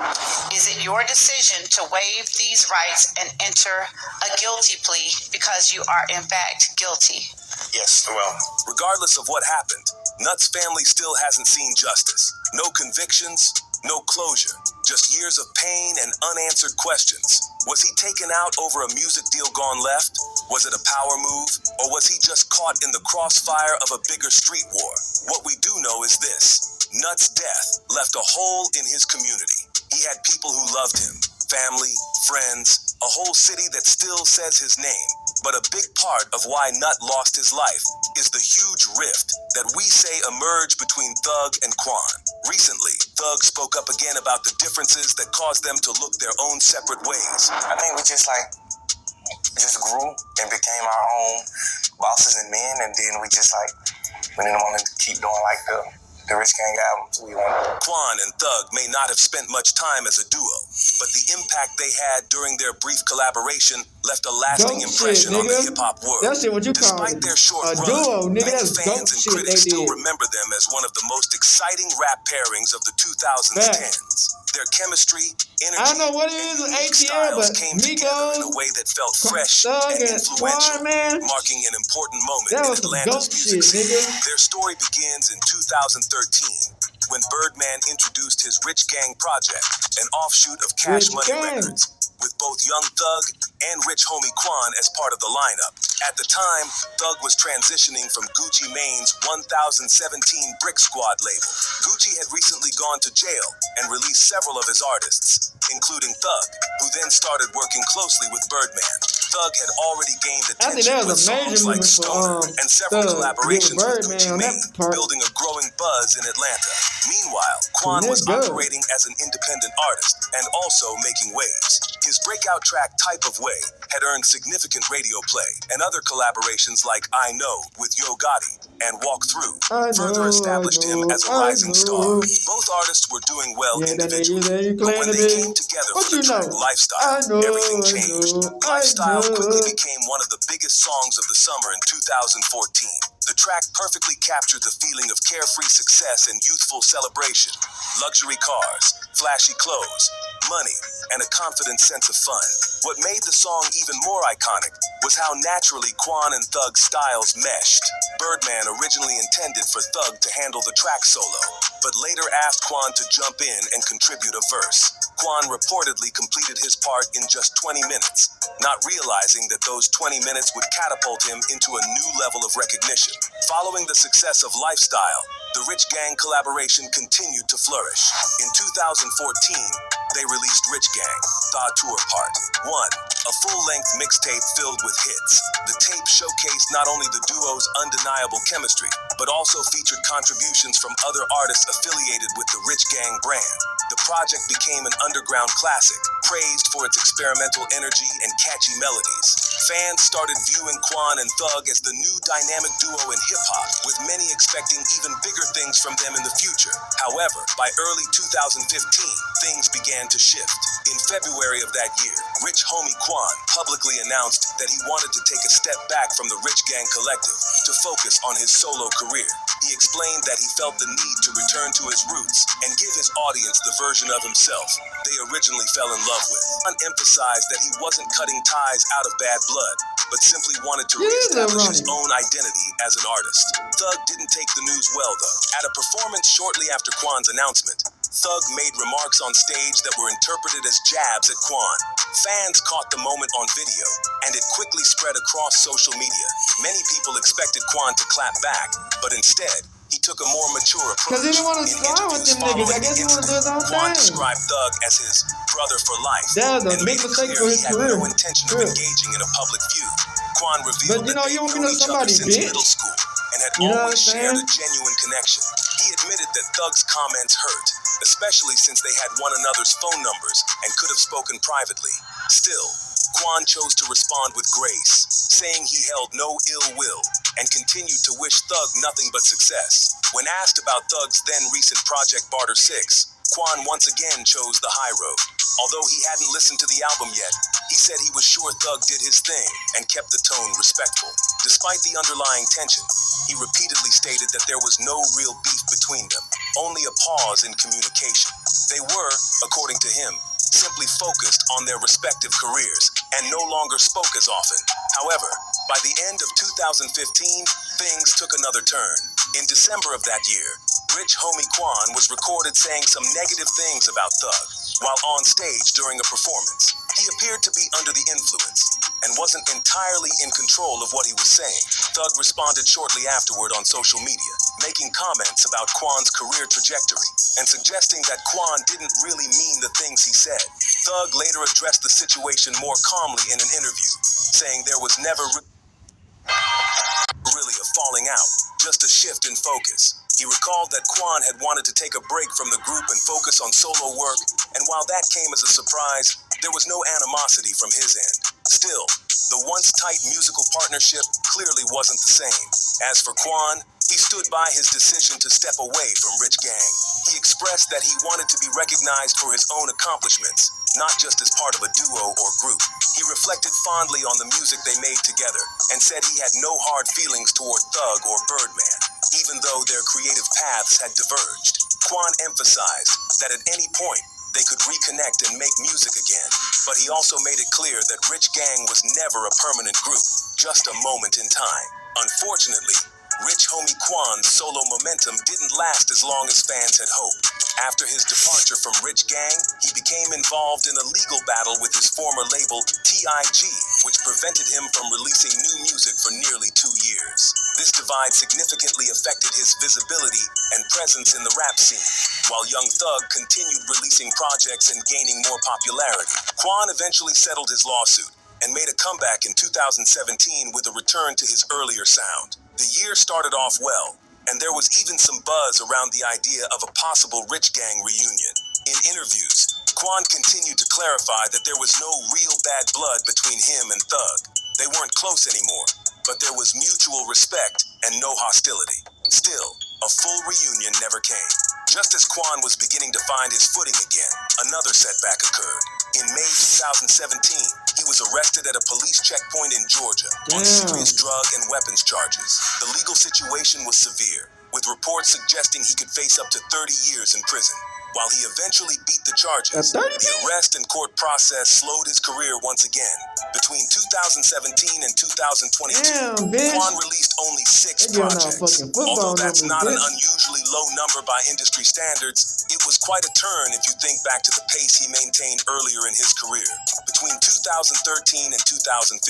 Is it your decision to waive these rights and enter a guilty plea because you are in fact guilty? Yes, well, regardless of what happened, Nutt's family still hasn't seen justice. No convictions, no closure, just years of pain and unanswered questions. Was he taken out over a music deal gone left? Was it a power move? Or was he just caught in the crossfire of a bigger street war? What we do know is this: Nutt's death left a hole in his community. He had people who loved him, family, friends, a whole city that still says his name. But a big part of why Nutt lost his life is the huge rift that we say emerged between Thugg and Quan. Recently, Thugg spoke up again about the differences that caused them to look their own separate ways. I think we just just grew and became our own bosses and men, and then we just like, we didn't want to keep doing like the Rich Gang albums we wanted. Quan and Thugg may not have spent much time as a duo, but the impact they had during their brief collaboration left a lasting impression on the hip-hop world. That shit what you Despite their short a run, duo, nigga. many That's fans and critics still did. remember them as one of the most exciting rap pairings of the 2010s. Their chemistry, energy, I don't know what it is with ATL, but came together in a way that felt fresh Thugg and influential, Quan, man. marking an important moment That in was some Atlanta's dope music shit, scene. nigga. Their story begins in 2013 when Birdman introduced his Rich Gang project, an offshoot of Cash Money Records, with both Young Thugg and Rich Homie Quan as part of the lineup. At the time, Thugg was transitioning from Gucci Mane's 1017 Brick Squad label. Gucci had recently gone to jail and released several of his artists, including Thugg, who then started working closely with Birdman. Thugg had already gained attention with songs like Stoner and several collaborations with Gucci Mane, building a growing buzz in Atlanta. Meanwhile, Quan was operating as an independent artist and also making waves. His breakout track Type of Way had earned significant radio play, and other collaborations like I Know with Yo Gotti and Walk Through further established him as a rising star. Both artists were doing well individually, but when they came together for the track Lifestyle, everything changed. Lifestyle quickly became one of the biggest songs of the summer in 2014. The track perfectly captured the feeling of carefree success and youthful celebration. Luxury cars, flashy clothes, money, and a confident sense of fun. What made the song even more iconic was how naturally Quan and Thugg's styles meshed. Birdman originally intended for Thugg to handle the track solo, but later asked Quan to jump in and contribute a verse. Quan reportedly completed his part in just 20 minutes, not realizing that those 20 minutes would catapult him into a new level of recognition. Following the success of Lifestyle, the Rich Gang collaboration continued to flourish. In 2014, they released Rich Gang, The Tour Part 1, a full-length mixtape filled with hits. The tape showcased not only the duo's undeniable chemistry, but also featured contributions from other artists affiliated with the Rich Gang brand. The project became an underground classic, praised for its experimental energy and catchy melodies. Fans started viewing Quan and Thugg as the new dynamic duo in hip-hop, with many expecting even bigger things from them in the future. However, by early 2015, things began to shift. In February of that year, Rich Homie Quan publicly announced that he wanted to take a step back from the Rich Gang collective to focus on his solo career. He explained that he felt the need to return to his roots and give his audience the version of himself they originally fell in love with. Quan emphasized that he wasn't cutting ties out of bad blood, but simply wanted to reestablish his own identity as an artist. Thugg didn't take the news well, though. At a performance shortly after Quan's announcement, Thugg made remarks on stage that were interpreted as jabs at Quan. Fans caught the moment on video, and it quickly spread across social media. Many people expected Quan to clap back, but instead, he took a more mature approach. Because he didn't want to slide with them niggas. I guess he wanted to do his own Quan thing. described Thugg as his brother for life. That was a big mistake for his career. He had no intention of engaging in a public feud. Quan revealed But you know, you want me to know somebody, since bitch. middle school and had You know always what I'm shared saying? a genuine connection. He admitted that Thugg's comments hurt, especially since they had one another's phone numbers and could have spoken privately. Still, Quan chose to respond with grace, saying he held no ill will and continued to wish Thugg nothing but success. When asked about Thugg's then recent project Barter 6, Quan once again chose the high road. Although he hadn't listened to the album yet, he said he was sure Thugg did his thing and kept the tone respectful. Despite the underlying tension, he repeatedly stated that there was no real beef between them, only a pause in communication. They were, according to him, simply focused on their respective careers and no longer spoke as often. However, by the end of 2015, things took another turn. In December of that year, Rich Homie Quan was recorded saying some negative things about Thugg while on stage during a performance. He appeared to be under the influence and wasn't entirely in control of what he was saying. Thugg responded shortly afterward on social media, making comments about Quan's career trajectory and suggesting that Quan didn't really mean the things he said. Thugg later addressed the situation more calmly in an interview, saying there was never really a falling out, just a shift in focus. He recalled that Quan had wanted to take a break from the group and focus on solo work, and while that came as a surprise, There was no animosity from his end. Still, the once tight musical partnership clearly wasn't the same. As for Quan, he stood by his decision to step away from Rich Gang. He expressed that he wanted to be recognized for his own accomplishments, not just as part of a duo or group. He reflected fondly on the music they made together and said he had no hard feelings toward Thugg or Birdman, even though their creative paths had diverged. Quan emphasized that at any point they could reconnect and make music again, but he also made it clear that Rich Gang was never a permanent group, just a moment in time. Unfortunately, Rich Homie Quan's solo momentum didn't last as long as fans had hoped. After his departure from Rich Gang, he became involved in a legal battle with his former label, TIG, which prevented him from releasing new music for nearly 2 years. This divide significantly affected his visibility and presence in the rap scene, while Young Thugg continued releasing projects and gaining more popularity. Quan eventually settled his lawsuit and made a comeback in 2017 with a return to his earlier sound. The year started off well, and there was even some buzz around the idea of a possible Rich Gang reunion. In interviews, Quan continued to clarify that there was no real bad blood between him and Thugg. They weren't close anymore, but there was mutual respect and no hostility. Still, a full reunion never came. Just as Quan was beginning to find his footing again, another setback occurred. In May 2017, he was arrested at a police checkpoint in Georgia on serious drug and weapons charges. The legal situation was severe, with reports suggesting he could face up to 30 years in prison. While he eventually beat the charges, the arrest and court process slowed his career once again. Between 2017 and 2022, Quan released only 6 projects. Although that's not an unusually low number by industry standards, it was quite a turn if you think back to the pace he maintained earlier in his career. Between 2013 and 2015,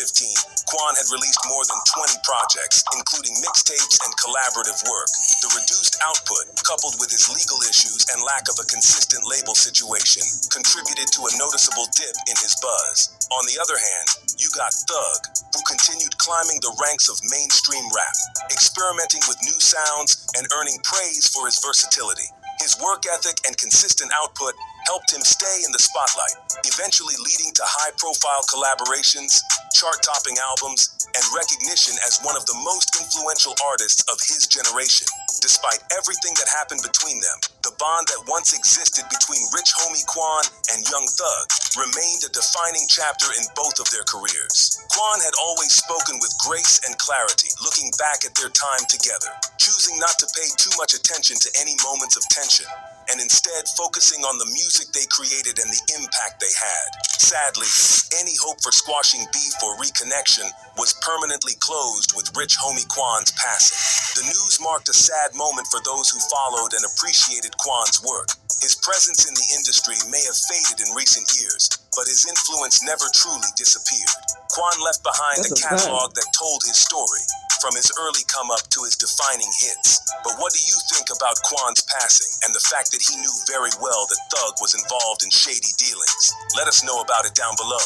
Quan had released more than 20 projects, including mixtapes and collaborative work. The reduced output, coupled with his legal issues and lack of a consistent label situation, contributed to a noticeable dip in his buzz. On the other hand, you got Thugg, who continued climbing the ranks of mainstream rap, experimenting with new sounds and earning praise for his versatility. His work ethic and consistent output helped him stay in the spotlight, eventually leading to high-profile collaborations, chart-topping albums, and recognition as one of the most influential artists of his generation. Despite everything that happened between them, the bond that once existed between Rich Homie Quan and Young Thugg remained a defining chapter in both of their careers. Quan had always spoken with grace and clarity, looking back at their time together, choosing not to pay too much attention to any moments of tension, and instead focusing on the music they created and the impact they had. Sadly, any hope for squashing beef or reconnection was permanently closed with Rich Homie Quan's passing. The news marked a sad moment for those who followed and appreciated Quan's work. His presence in the industry may have faded in recent years, but his influence never truly disappeared. Quan left behind a catalog that told his story, from his early come-up to his defining hits. But what do you think about Quan's passing and the fact that he knew very well that Thugg was involved in shady dealings? Let us know about it down below.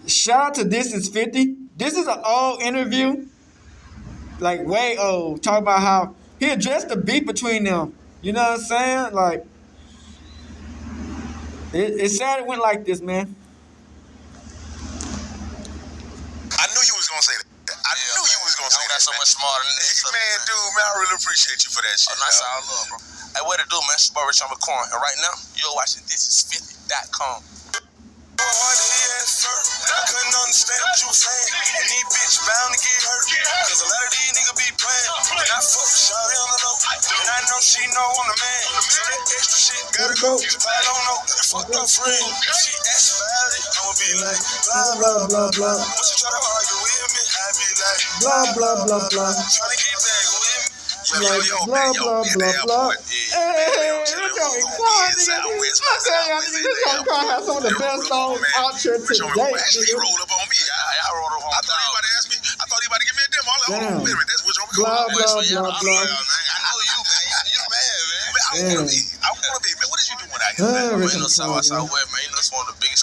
Shout out to This Is 50. This is an old interview, like way old, talking about how he addressed the beef between them. You know what I'm saying? Like, it's sad it went like this, man. I knew you was gonna say that. I knew you was gonna say that. So much smarter than this. Man, dude, man, I really appreciate you for that shit. Oh, nice all love, bro. Hey, what to do, man? It's about Rich Homie Quan. And right now, you're watching thisis50.com. Couldn't understand what you was saying. And these bitches bound to get hurt. Cause a lot of these niggas be playing. And I fuck shawty on the low. And I know she know I'm the man. So that extra shit gotta go. If I don't know, fuck up friend. She asks about it, I'ma be like, blah, blah, blah, blah. Once you try to argue with me, I be like, blah, blah, blah, blah. Tryna get back with me. Like, blah, blah, blah, blah. Hey, look at me, Quan, nigga. I tell y'all, nigga, this Homie Quan has some of the best songs out here today, He rolled up on me. I rolled up on him. I thought he about to ask me. I thought he about to give me a demo. I was like, hold on, wait a minute. That's Rich Homie Quan. Blah, blah, blah, blah. I know you, man. You're the man, man. I want to be. Man, what is you doing out here, man? You know, South West, man. You know, it's one of the biggest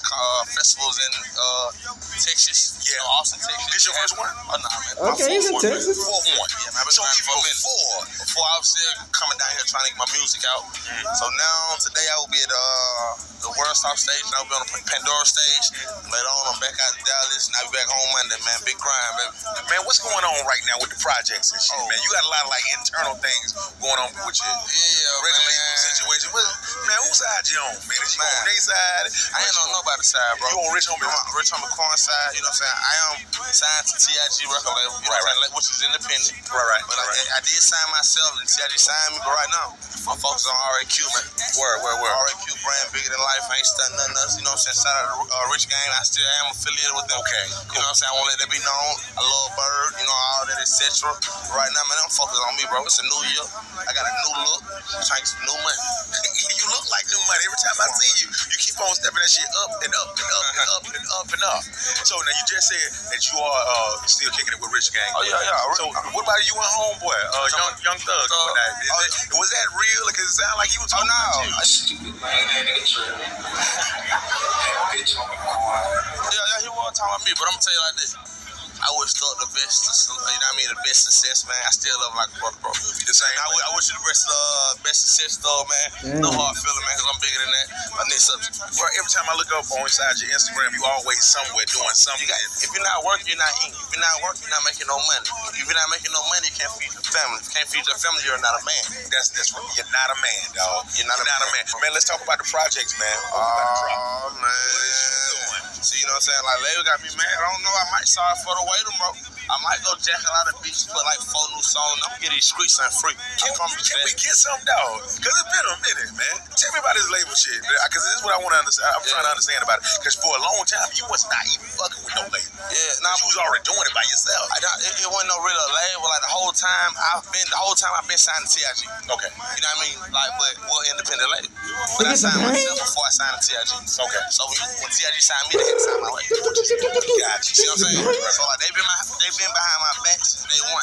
festivals in Texas. Yeah, Austin, Texas. This your first one? Oh, nah, man. Okay, he's in Texas. Fourth one. Yeah, man. I've been So trying even for a minute. Before I was still coming down here trying to get my music out. So now, today I will be at the World Star stage, and I'll be on the Pandora stage. Later on, I'm back out in Dallas, and I'll be back home Monday, man. Big grind, baby. Man, what's going on right now with the projects and shit, man? You got a lot of like internal things going on with your regulation situation. Man, whose side you on, man? Is you on their side? I ain't on nobody's side, bro. You on Rich Homie? Rich Homie Quan side, you know what I'm saying? I am signed to TIG record label, you know what I'm saying, which is independent. Right. But I did sign myself, and TIG signed me, but right now, I'm focused on RAQ, man. Word. RAQ brand bigger than life. I ain't studying nothing else, you know what I'm saying? Shout out to Rich Gang, I still am affiliated with them. Okay. You know what I'm saying? I won't let that be known. I love Bird, you know, all that, etc. Right now, man, I'm focused on me, bro. It's a new year. I got a new look. Trying to get some new money. You look like new money. Every time I see you, you keep on stepping that shit up and up and up and up and up and up. So now you just said that you are still kicking it with Rich Gang. Oh, yeah. So what about you and Homeboy, Young Thugg? Was that real? Because it sounded like you were talking about you. Yeah, he was talking about me, but I'm gonna tell you like this. I wish Thugg the best, you know what I mean, the best success, man. I still love him like a brother, bro. The same. I wish you the best success, Thugg, man. No hard feeling, man, because I'm bigger than that. My next subject. Bro, every time I look up on inside your Instagram, you always somewhere doing something. If you're not working, you're not eating. If you're not working, you're not making no money. If you're not making no money, you can't feed your family. If you can't feed your family, you're not a man. That's right. You're not a man, dog. You're not a man. Man, let's talk about the projects, man. Oh, man. What is you doing? See, you know what I'm saying? Like, Larry got me mad. I don't know. I might start for the weight, bro. I might go jack a lot of beats, put like 4 new songs. I'm gonna get these streets and free. Can we get some, dog? Because it's been a minute, man. Tell me about this label shit. Because this is what I want to understand. I'm trying to understand about it. Because for a long time, you was not even fucking with no label. Yeah, you was already doing it by yourself. It wasn't no real label. Like the whole time I've been signed to TIG. Okay. You know what I mean? Like, but we're independent label. But I signed myself before I signed to TIG. Okay. So when TIG signed me, they had to sign my label. Gotcha. See what I'm saying? So like they been behind my back since day one.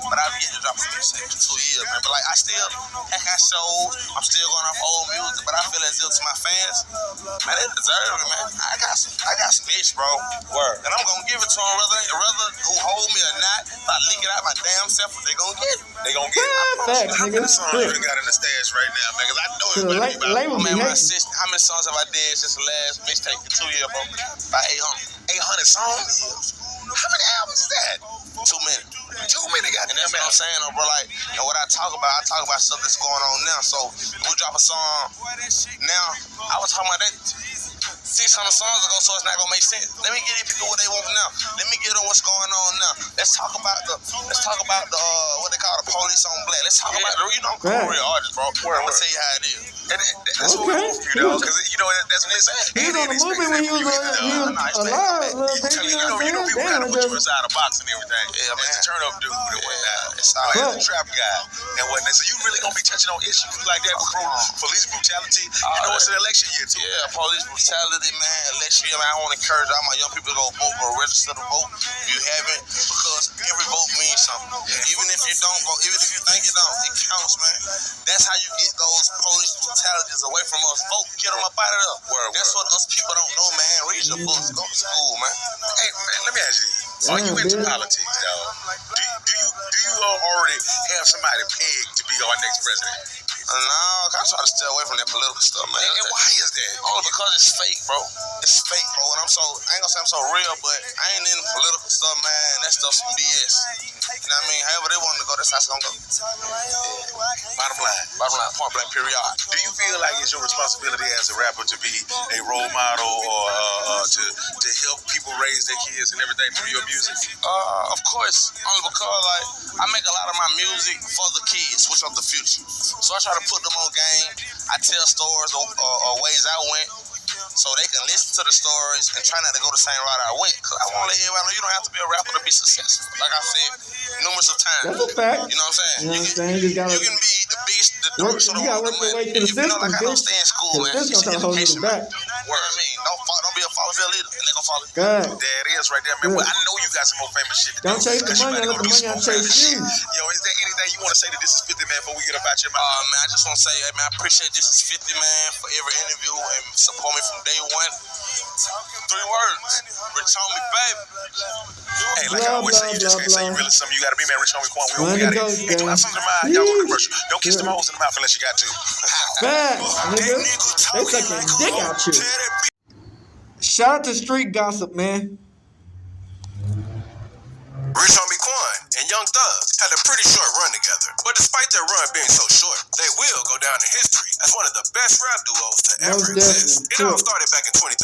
But I've yet to drop a music for 2 years, man. But like I got shows. I'm still going off old music, but I feel as if to my fans, man, they deserve it, man. I got some bitch, bro. Word. And I'm gonna give it to them, whether who hold me or not. If I leak it out my damn self, they gonna get it. They gonna get it. How many songs you got in the stash right now, man? Because I know it's better be about. Man, how many songs have I did since the last mixtape in 2 years, bro? About 800. 800 songs? How many albums is that? Too many. Too many, goddamn. And that's what I'm saying, bro. Like, and what I talk about stuff that's going on now. So, we drop a song now. I was talking about that 600 songs ago, so it's not gonna make sense. Let me give these people what they want now. Let me give them what's going on now. Let's talk about the what they call the police on black. Let's talk about I'm a real artist, bro. I'm gonna tell you how it is. And that's what we want from you, though, because that's what they say. He was on the movie when he was alive. People gotta put you inside a box and everything. Yeah, man. As a turn up dude and whatnot. As a trap guy and whatnot. So you really gonna be touching on issues like that with police brutality? You know it's an election year too. Yeah, police brutality, man. Election year, man. I want to encourage all my young people to go vote or register to vote if you haven't, because every vote means something. Even if you don't vote, even if you think you don't, it counts, man. That's how you get those police brutalities away from us. Vote, get them up out of there. That's what us people don't know, man. Read your books, go to school, man. Hey, man, let me ask you this. Are you into politics, though? Do you already have somebody pegged to be our next president? No, I try to stay away from that political stuff, man. And why is that? Only because it's fake, bro. It's fake, bro. And I ain't gonna say I'm so real, but I ain't into political stuff, man. That stuff's some BS. You know what I mean? However they want to go, that's how it's gonna go. Yeah. Bottom line, point blank, period. Do you feel like it's your responsibility as a rapper to be a role model or to help people raise their kids and everything through your music? Of course. Only because like I make a lot of my music for the kids, which are the future. So I try to put them on game. I tell stories or ways I went, so they can listen to the stories and try not to go the same route I went. Because I want to let everybody know you don't have to be a rapper to be successful. Like I said numerous of times. That's a fact. You know what I'm saying? You know what I'm saying? You can be the biggest, the dopest of the world. If you know, like I don't stay in school, man. It's education, man. Word. I mean, don't be a follower leader, and they gonna follow you. God. There it is right there, man. Well, I know you got some more famous shit to do. Don't chase the money, let the money chase you. Yo, is there anything anything you want to say to This Is 50, man, before we get up out your mouth? Man, I just want to say, hey, man, I appreciate This Is 50, man, for every interview and support me from day one. 3 words. Rich homie, baby. Hey, like I always say, you just can't say you really something. You got to be, man. Rich homie Quan. We got it. Hey, clap something to my y'all want commercial. Don't kiss them hoes in the mouth unless you got to. They sucking dick out you. Shout out to Street Gossip, man. Rich homie Quan and Young Thugg had a pretty short run together, but despite their run being so short, they will go down in history as one of the best rap duos to ever exist. It all started back in 2013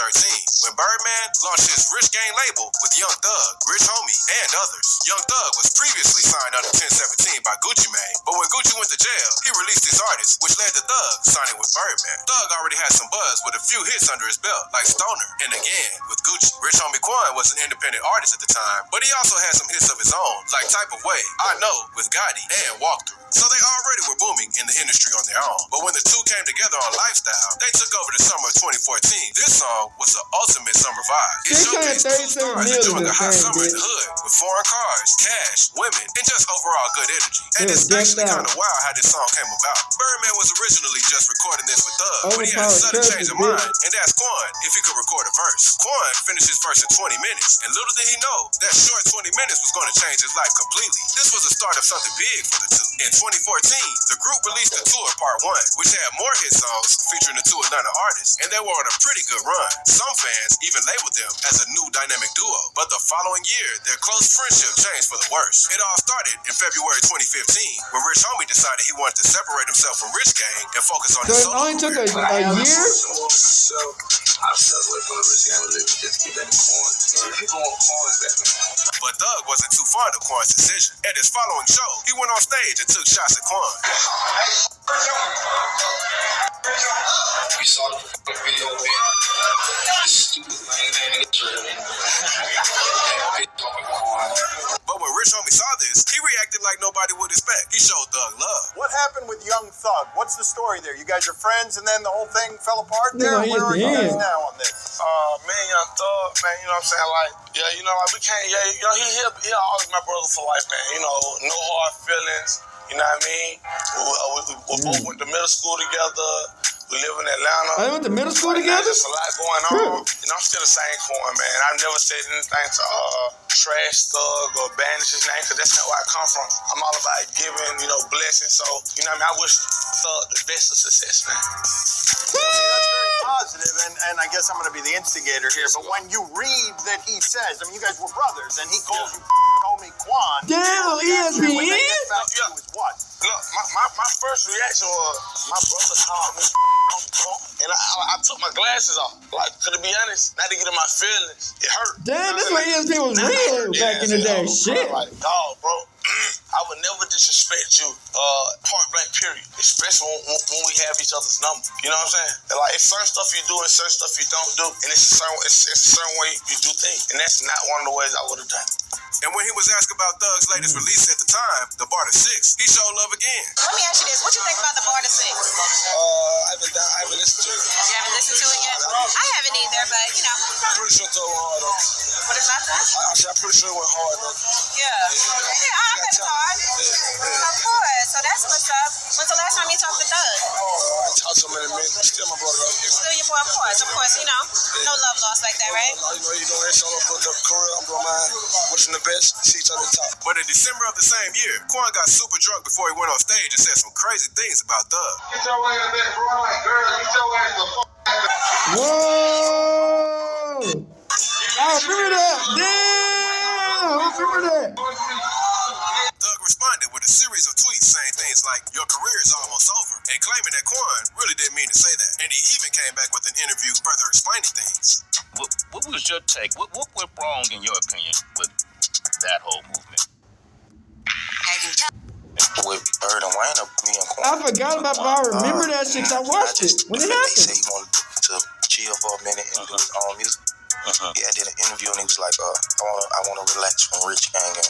when Birdman launched his Rich Gang label with Young Thugg, Rich Homie, and others. Young Thugg was previously signed under 1017 by Gucci Mane, but when Gucci went to jail, he released his artist, which led to Thugg signing with Birdman. Thugg already had some buzz with a few hits under his belt, like Stoner and Again with Gucci. Rich homie Quan was an independent artist at the time, but he also had some hits of his own, like Type of Way, I Know with Gotti, and Walkthrough. So they already were booming in the industry on their own. But when the two came together on Lifestyle, they took over the summer of 2014. This song was the ultimate summer vibe. It showcased two stars enjoying a hot summer in the hood with foreign cars, cash, women, and just overall good energy. And it's actually kind of wild how this song came about. Birdman was originally just recording this with Thugg, but he had a sudden change of mind and asked Quan if he could record a verse. Quan finished his verse in 20 minutes, and little did he know that short 20 minutes was going to change his life completely. This was the start of something big for the two. In 2014, the group released the tour Part 1, which had more hit songs featuring the two Atlanta artists, and they were on a pretty good run. Some fans even labeled them as a new dynamic duo, but the following year, their close friendship changed for the worse. It all started in February 2015, when Rich Homie decided he wanted to separate himself from Rich Gang and focus on his solo career. So it only took a year? But Thugg wasn't too fond of Quan's decision. At his following show, he went on stage and took shots at Quan. We saw the video, man. This stupid thing, But when Rich Homie saw this, he reacted like nobody would expect. He showed Thugg love. What happened with Young Thugg? What's the story there? You guys are friends, and then the whole thing fell apart there? Where are you guys now on this? Man, Young Thugg, man, you know what I'm saying? Like, yeah, you know, like we can't, yeah, you know, he always my brother for life, man. You know, no hard feelings. You know what I mean? We both went to middle school together. We live in Atlanta. They went to middle school together? There's a lot going on. You know, I'm still the same Quan, man. I've never said anything to trash Thugg or banish his name, because that's not where I come from. I'm all about giving, you know, blessings. So, you know what I mean? I wish Thugg the best of success, man. See, that's very positive, and I guess I'm going to be the instigator here, but when you read that he says, I mean, you guys were brothers, and he calls you homie Quan. Damn, ESPN? When they get back to you is what? Look, my first reaction was, my brother called me and I took my glasses off. Like, to be honest, not to get in my feelings, it hurt. Damn, this way ESPN was real back in the day. Shit. Like, dog, bro, I would never disrespect you, point blank, period. Especially when we have each other's number. You know what I'm saying? And like, it's certain stuff you do and certain stuff you don't do, and it's a certain way you do things, and that's not one of the ways I would have done it. And when he was asked about Thugg's latest release at the time, The Bar to Six, he showed love again. Let me ask you this. What you think about The Bar to Six? I haven't listened to it. You haven't listened to it yet? I haven't either, but, you know. I'm pretty sure Thugg went hard, though. What is that? I'm pretty sure it went hard, though. Yeah, I bet it's hard. Of course. So that's what's up. When's the last time you talked to Thugg? I talked to him in a minute. Still my brother, though. Still your boy, of course. Of course, you know. No love lost like that, right? You know, you're doing that solo career. I'm doing mine. Wishing the best. See each other at the top. But in December of the same year, Quan got super drunk before he went on stage and said some crazy things about Thugg. Get your ass back, bro. Like, girl, get your ass the fuck. Whoa! I remember that. Damn! I remember that. Thugg responded with a series of tweets saying things like, "Your career is almost over," and claiming that Quan really didn't mean to say that. And he even came back with an interview further explaining things. What was your take? What went wrong, in your opinion, with that whole movement? With Bird and Wayne, me and Quan. I forgot about it. I remember that shit. I watched it when it happened. He said he wanted to chill for a minute and do his own music. Yeah, I did an interview and he was like, I want to relax from Rich Gang and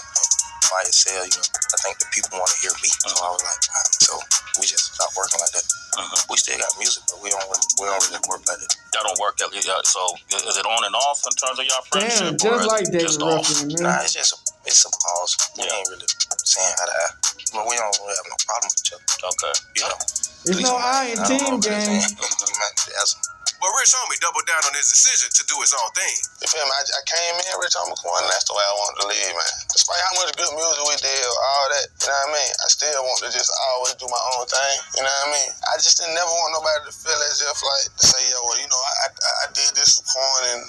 YSL, you know. I think the people want to hear me. So I was like, all right. So we just stopped working like that. We still got music, but we don't really work like that. Y'all don't work that. So is it on and off in terms of y'all friendship? Damn, just like David Ruffin, man. Nah, it's a pause. We ain't really saying how to act. But we don't problem with each other. Okay. You know. It's no I in team game. But Rich Homie doubled down on his decision to do his own thing. You feel me? I came in, Rich Homie Quan, and that's the way I wanted to live, man. Despite how much good music we did, all that, you know what I mean? I still want to just always do my own thing, you know what I mean? I just didn't never want nobody to feel as if, like, to say, yo, well, you know, I did this for Quan, and,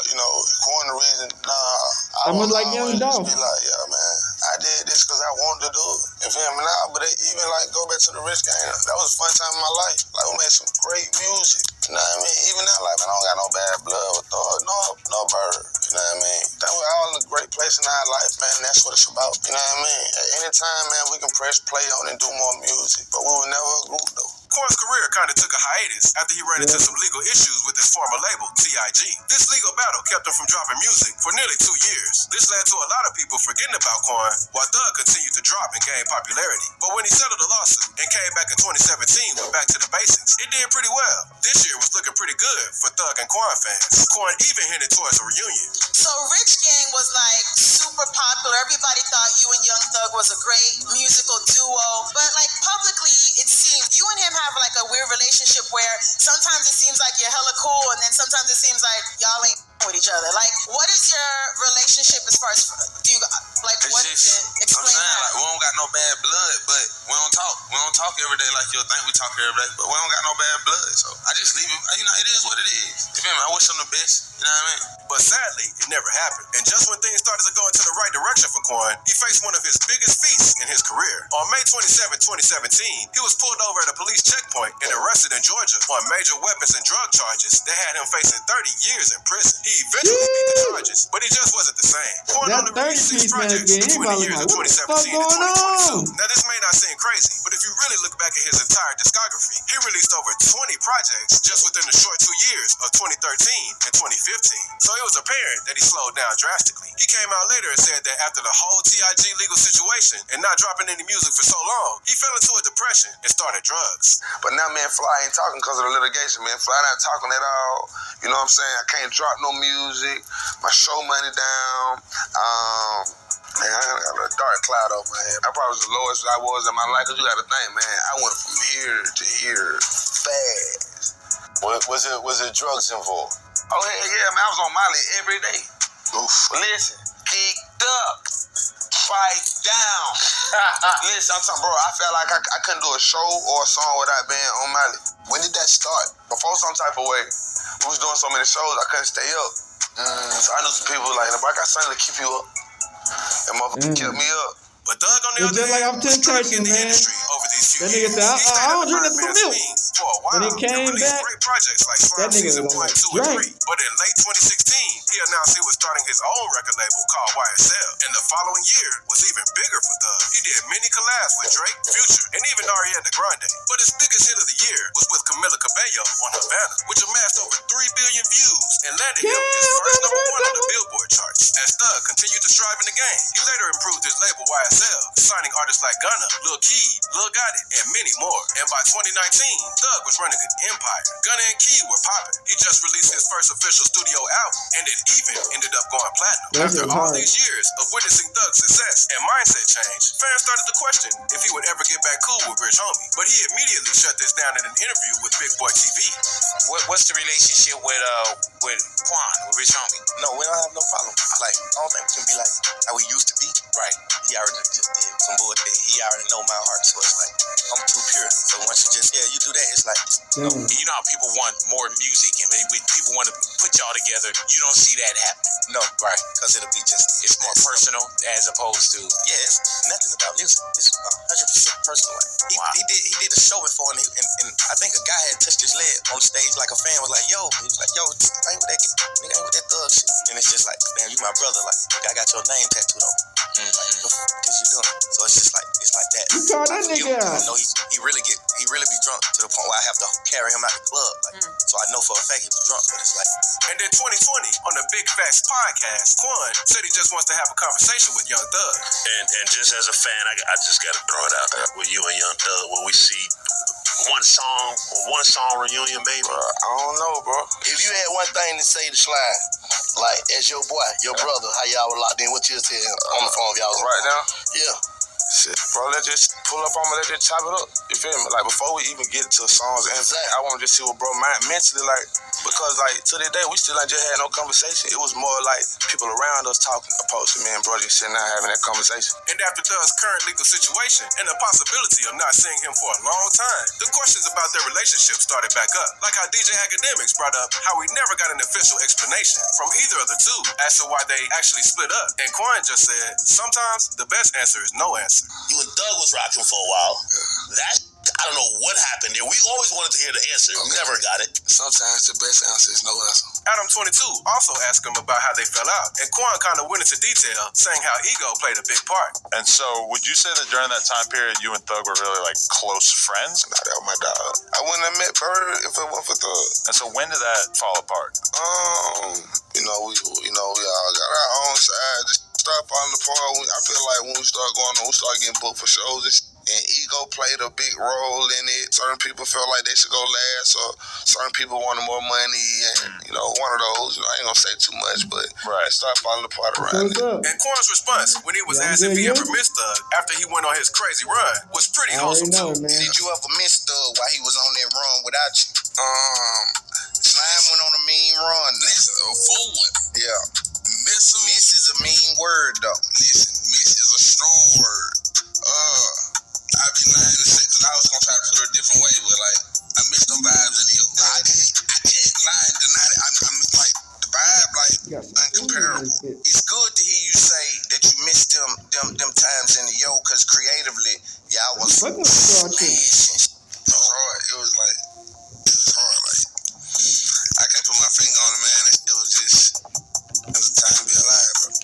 you know, Quan the reason, nah. I was like Young Dolph. Be like, yeah, man, I did this because I wanted to do it. You feel me? Nah, but even, like, go back to the Rich game, that was a fun time in my life. Like, we made some great music, you know what I mean? Even now, like, man, I don't got no bad blood with Thugg, no bird, you know what I mean? That we're all in a great place in our life, man, and that's what it's about, you know what I mean? At any time, man, we can press play on and do more music, but we were never a group, though. Quan's career kind of took a hiatus after he ran into some legal issues with his former label, TIG. This legal battle kept him from dropping music for nearly 2 years. This led to a lot of people forgetting about Quan, while Thugg continued to drop and gain popularity. But when he settled the lawsuit and came back in 2017 with Back to the Basics, it did pretty well. This year was looking pretty good for Thugg and Quan fans. Quan even hinted towards a reunion. So Rich Gang was like super popular. Everybody thought you and Young Thugg was a great musical duo. But like publicly, it seems you and him have like a weird relationship where sometimes it seems like you're hella cool and then sometimes it seems like y'all ain't with each other. Like, what is your relationship as far as, do you, like, it's what is it? Explain I'm saying, that. like, we don't got no bad blood, but we don't talk. We don't talk every day like you'll think we talk every day, but we don't got no bad blood, so I just leave it, you know, it is what it is. You feel me? I wish him the best, you know what I mean? But sadly, it never happened. And just when things started to go into the right direction for Quan, he faced one of his biggest feats in his career. On May 27, 2017, he was pulled over at a police checkpoint and arrested in Georgia on major weapons and drug charges that had him facing 30 years in prison. He eventually beat the charges, but he just wasn't the same. Quan only released 6 projects in 20 years of 2017 and 2022. Now, this may not seem crazy, but if you really look back at his entire discography, he released over 20 projects just within the short 2 years of 2013 and 2015. So it was apparent that he slowed down drastically. He came out later and said that after the whole TIG legal situation and not dropping any music for so long, he fell into a depression and started drugs. But now, man, Fly ain't talking because of the litigation, man. Fly not talking at all. You know what I'm saying? I can't drop no music. My show money down. Man, I got a dark cloud over my head. I probably was the lowest I was in my life, because you got to think, man, I went from here to here fast. Was it drugs involved? Oh, hell yeah, man. I was on Molly every day. Oof. Listen, geeked up, fight down. Listen, I'm talking, bro, I felt like I couldn't do a show or a song without being on Molly. When did that start? Before some type of way. We was doing so many shows, I couldn't stay up. So I knew some people like, I got something to keep you up. And motherfucker kept me up. But Thugg, on the other hand, was struggling in the industry over these few years. That nigga said, I don't drink nothing but milk. For a while, When he came back, great projects like Slime Season 1, 2, and 3. But in late 2016, he announced he was starting his own record label called YSL. And the following year was even bigger for Thugg. He did many collabs with Drake, Future, and even Ariana Grande. But his biggest hit of the year was with Camila Cabello on Havana, which amassed over 3 billion views and landed him his first #1 on the Billboard charts. As Thugg continued to strive in the game, he later improved his label YSL, signing artists like Gunna, Lil Key, Lil Gotti, and many more. And by 2019, Thugg was running an empire. Gunna and Key were popping. He just released his first official studio album, and it even ended up going platinum. After all these years of witnessing Thugg's success and mindset change, fans started to question if he would ever get back cool with Rich Homie. But he immediately shut this down in an interview with Big Boy TV. What's the relationship with Quan, with Rich Homie? No, we don't have no problem. Like, I don't think we can be like how we used to be. Right. He already just did some bullshit. He already know my heart, so it's like, I'm too pure. So once you just, you do that, it's like, no. You know how people want more music, and people want to put y'all together. You don't see that happen. No, right. Because it'll be just, it's more personal as opposed to, it's nothing about music. It's 100% personal. Like, he did a show before, and I think a guy had touched his leg on stage, like a fan was like, yo, he was like, yo, I ain't with that nigga, ain't with that Thug shit. And it's just like, damn, you my brother, like, I got your name tattooed on me. Like, what the fuck is you doing? So it's just like, it's like that. You call that nigga out. I know he really be drunk to the point where I have to carry him out the club. Like, so I know for a fact he was drunk, but it's like. And then 2020, on the Big Facts podcast, Quan said he just wants to have a conversation with Young Thugg. And just as a fan, I just got to throw it out there with you and Young Thugg when we see one song reunion, maybe. I don't know, bro. If you had one thing to say to Slime, like, as your boy, your brother, how y'all were locked in, what you tell him on the phone if y'all was right now? Yeah. Shit, bro, let's just pull up on me, let's just chop it up. You feel me? Like, before we even get to songs, and I want to just see what bro mind mentally, like, because, like, to this day, we still ain't just had no conversation. It was more like people around us talking, opposed to me and bro just sitting there having that conversation. And after Thugg's current legal situation and the possibility of not seeing him for a long time, the questions about their relationship started back up. Like how DJ Academics brought up how we never got an official explanation from either of the two as to why they actually split up. And Quan just said, sometimes the best answer is no answer. You and Thugg was rocking for a while. That, I don't know what happened there. We always wanted to hear the answer. We never got it. Sometimes the best answer is no answer. Adam22 also asked him about how they fell out, and Quan kind of went into detail, saying how ego played a big part. And so, would you say that during that time period, you and Thugg were really, like, close friends? Nah, that was my dog. I wouldn't have met Bird if it wasn't for Thugg. And so, when did that fall apart? We all got our own side. Just start falling apart. I feel like when we start going on, we start getting booked for shows and ego played a big role in it. Certain people felt like they should go last, or certain people wanted more money, and one of those. I ain't gonna say too much, but it started falling apart around it. And Quan's response when he was asked if he ever missed Thugg after he went on his crazy run was pretty wholesome too. Did you ever miss Thugg while he was on that run without you? Slime went on a mean run. Listen, a full one. Yeah. Miss is a mean word though. Listen, miss is a strong word. I'd be lying to say, because I was going to try to put it a different way, but, like, I miss them vibes in here. I can't lie and deny it. I'm like, the vibe, like, uncomparable. It's good to hear you say that you missed them times in the yo, because creatively, y'all was smashing. It was hard. It was hard. Like, I can't put my finger on it, man. It was a time to be alive, bro.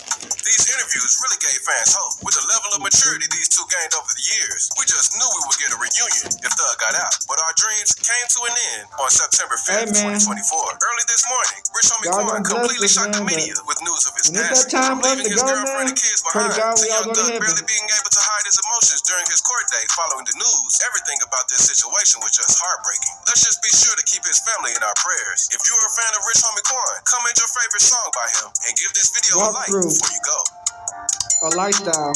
These interviews really gave fans hope. With the level of maturity these two gained over the years, we just knew we would get a reunion if Thugg got out. But our dreams came to an end on September 5th, 2024. Early this morning, Rich Homie Quan completely shocked the media with news of his passing, leaving his girlfriend and kids behind. To young Thugg barely being able to hide his emotions during his court date following the news. Everything about this situation was just heartbreaking. Let's just be sure to keep his family in our prayers. If you're a fan of Rich Homie Quan, comment your favorite song by him and give this video a like before you go. A lifestyle.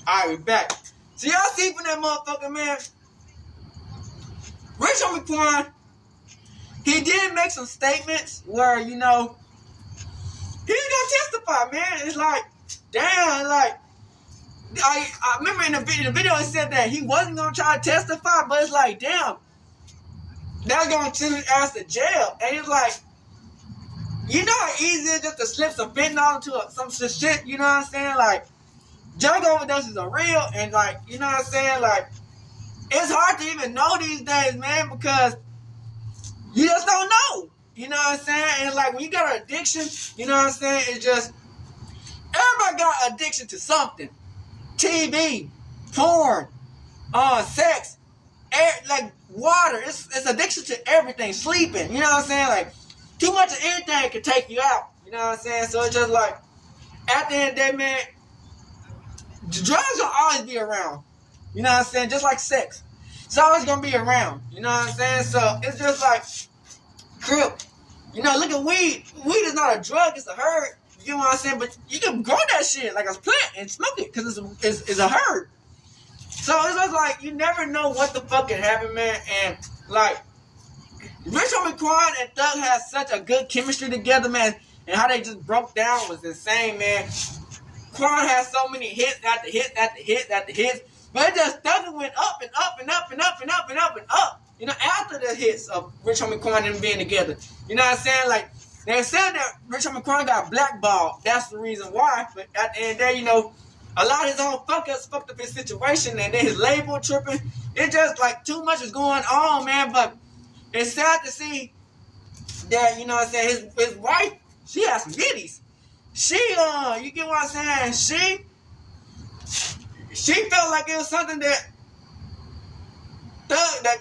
Alright, we back. So y'all see from that motherfucker, man. Rich Homie Quan, he did make some statements where, he's gonna testify, man. It's like, damn, like, I remember in the video it said that he wasn't gonna try to testify, but it's like, damn, they're gonna send his ass to jail. And it's like, you know how easy it is just to slip some fentanyl into some shit, you know what I'm saying? Like, drug overdoses are real, and like, you know what I'm saying? Like, it's hard to even know these days, man, because you just don't know. You know what I'm saying? And like, when you got an addiction, you know what I'm saying? It's just, everybody got addiction to something. TV, porn, sex, like water. It's addiction to everything. Sleeping, you know what I'm saying? Like, too much of anything can take you out. You know what I'm saying? So it's just like, at the end of the day, man, drugs will always be around. You know what I'm saying? Just like sex. It's always going to be around. You know what I'm saying? So it's just like, crip. Look at weed. Weed is not a drug. It's a herb. You know what I'm saying? But you can grow that shit like a plant and smoke it because it's a herb. So it's just like, you never know what the fuck can happen, man. And like, Rich Homie Quan and Thugg had such a good chemistry together, man. And how they just broke down was insane, man. Quan had so many hits after hits after hits after hits. But it just Thugg went up and up and up and up and up and up and up. After the hits of Rich Homie Quan and them being together. You know what I'm saying? Like, they said that Rich Homie Quan got blackballed. That's the reason why. But at the end of the day, a lot of his own fuckers fucked up his situation, and then his label tripping. It just like too much is going on, man. But it's sad to see that, you know what I'm saying, his wife, she has some bitties. She, you get what I'm saying? She felt like it was something that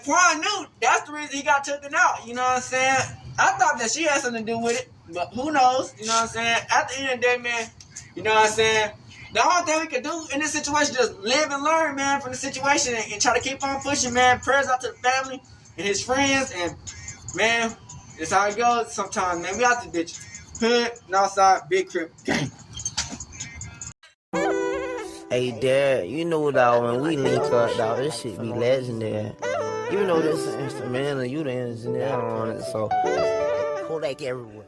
Quan knew. That's the reason he got taken out, you know what I'm saying? I thought that she had something to do with it, but who knows, you know what I'm saying? At the end of the day, man, you know what I'm saying? The only thing we can do in this situation is just live and learn, man, from the situation and try to keep on pushing, man. Prayers out to the family and his friends, and, man, it's how it goes sometimes, man. We out to bitch. Hood, Northside, Big Crip, gang. Hey, Dad, you know, dog, when we link up, dog, this shit be legendary. You know this instrumental, you the engineer on it, so Kodak everywhere.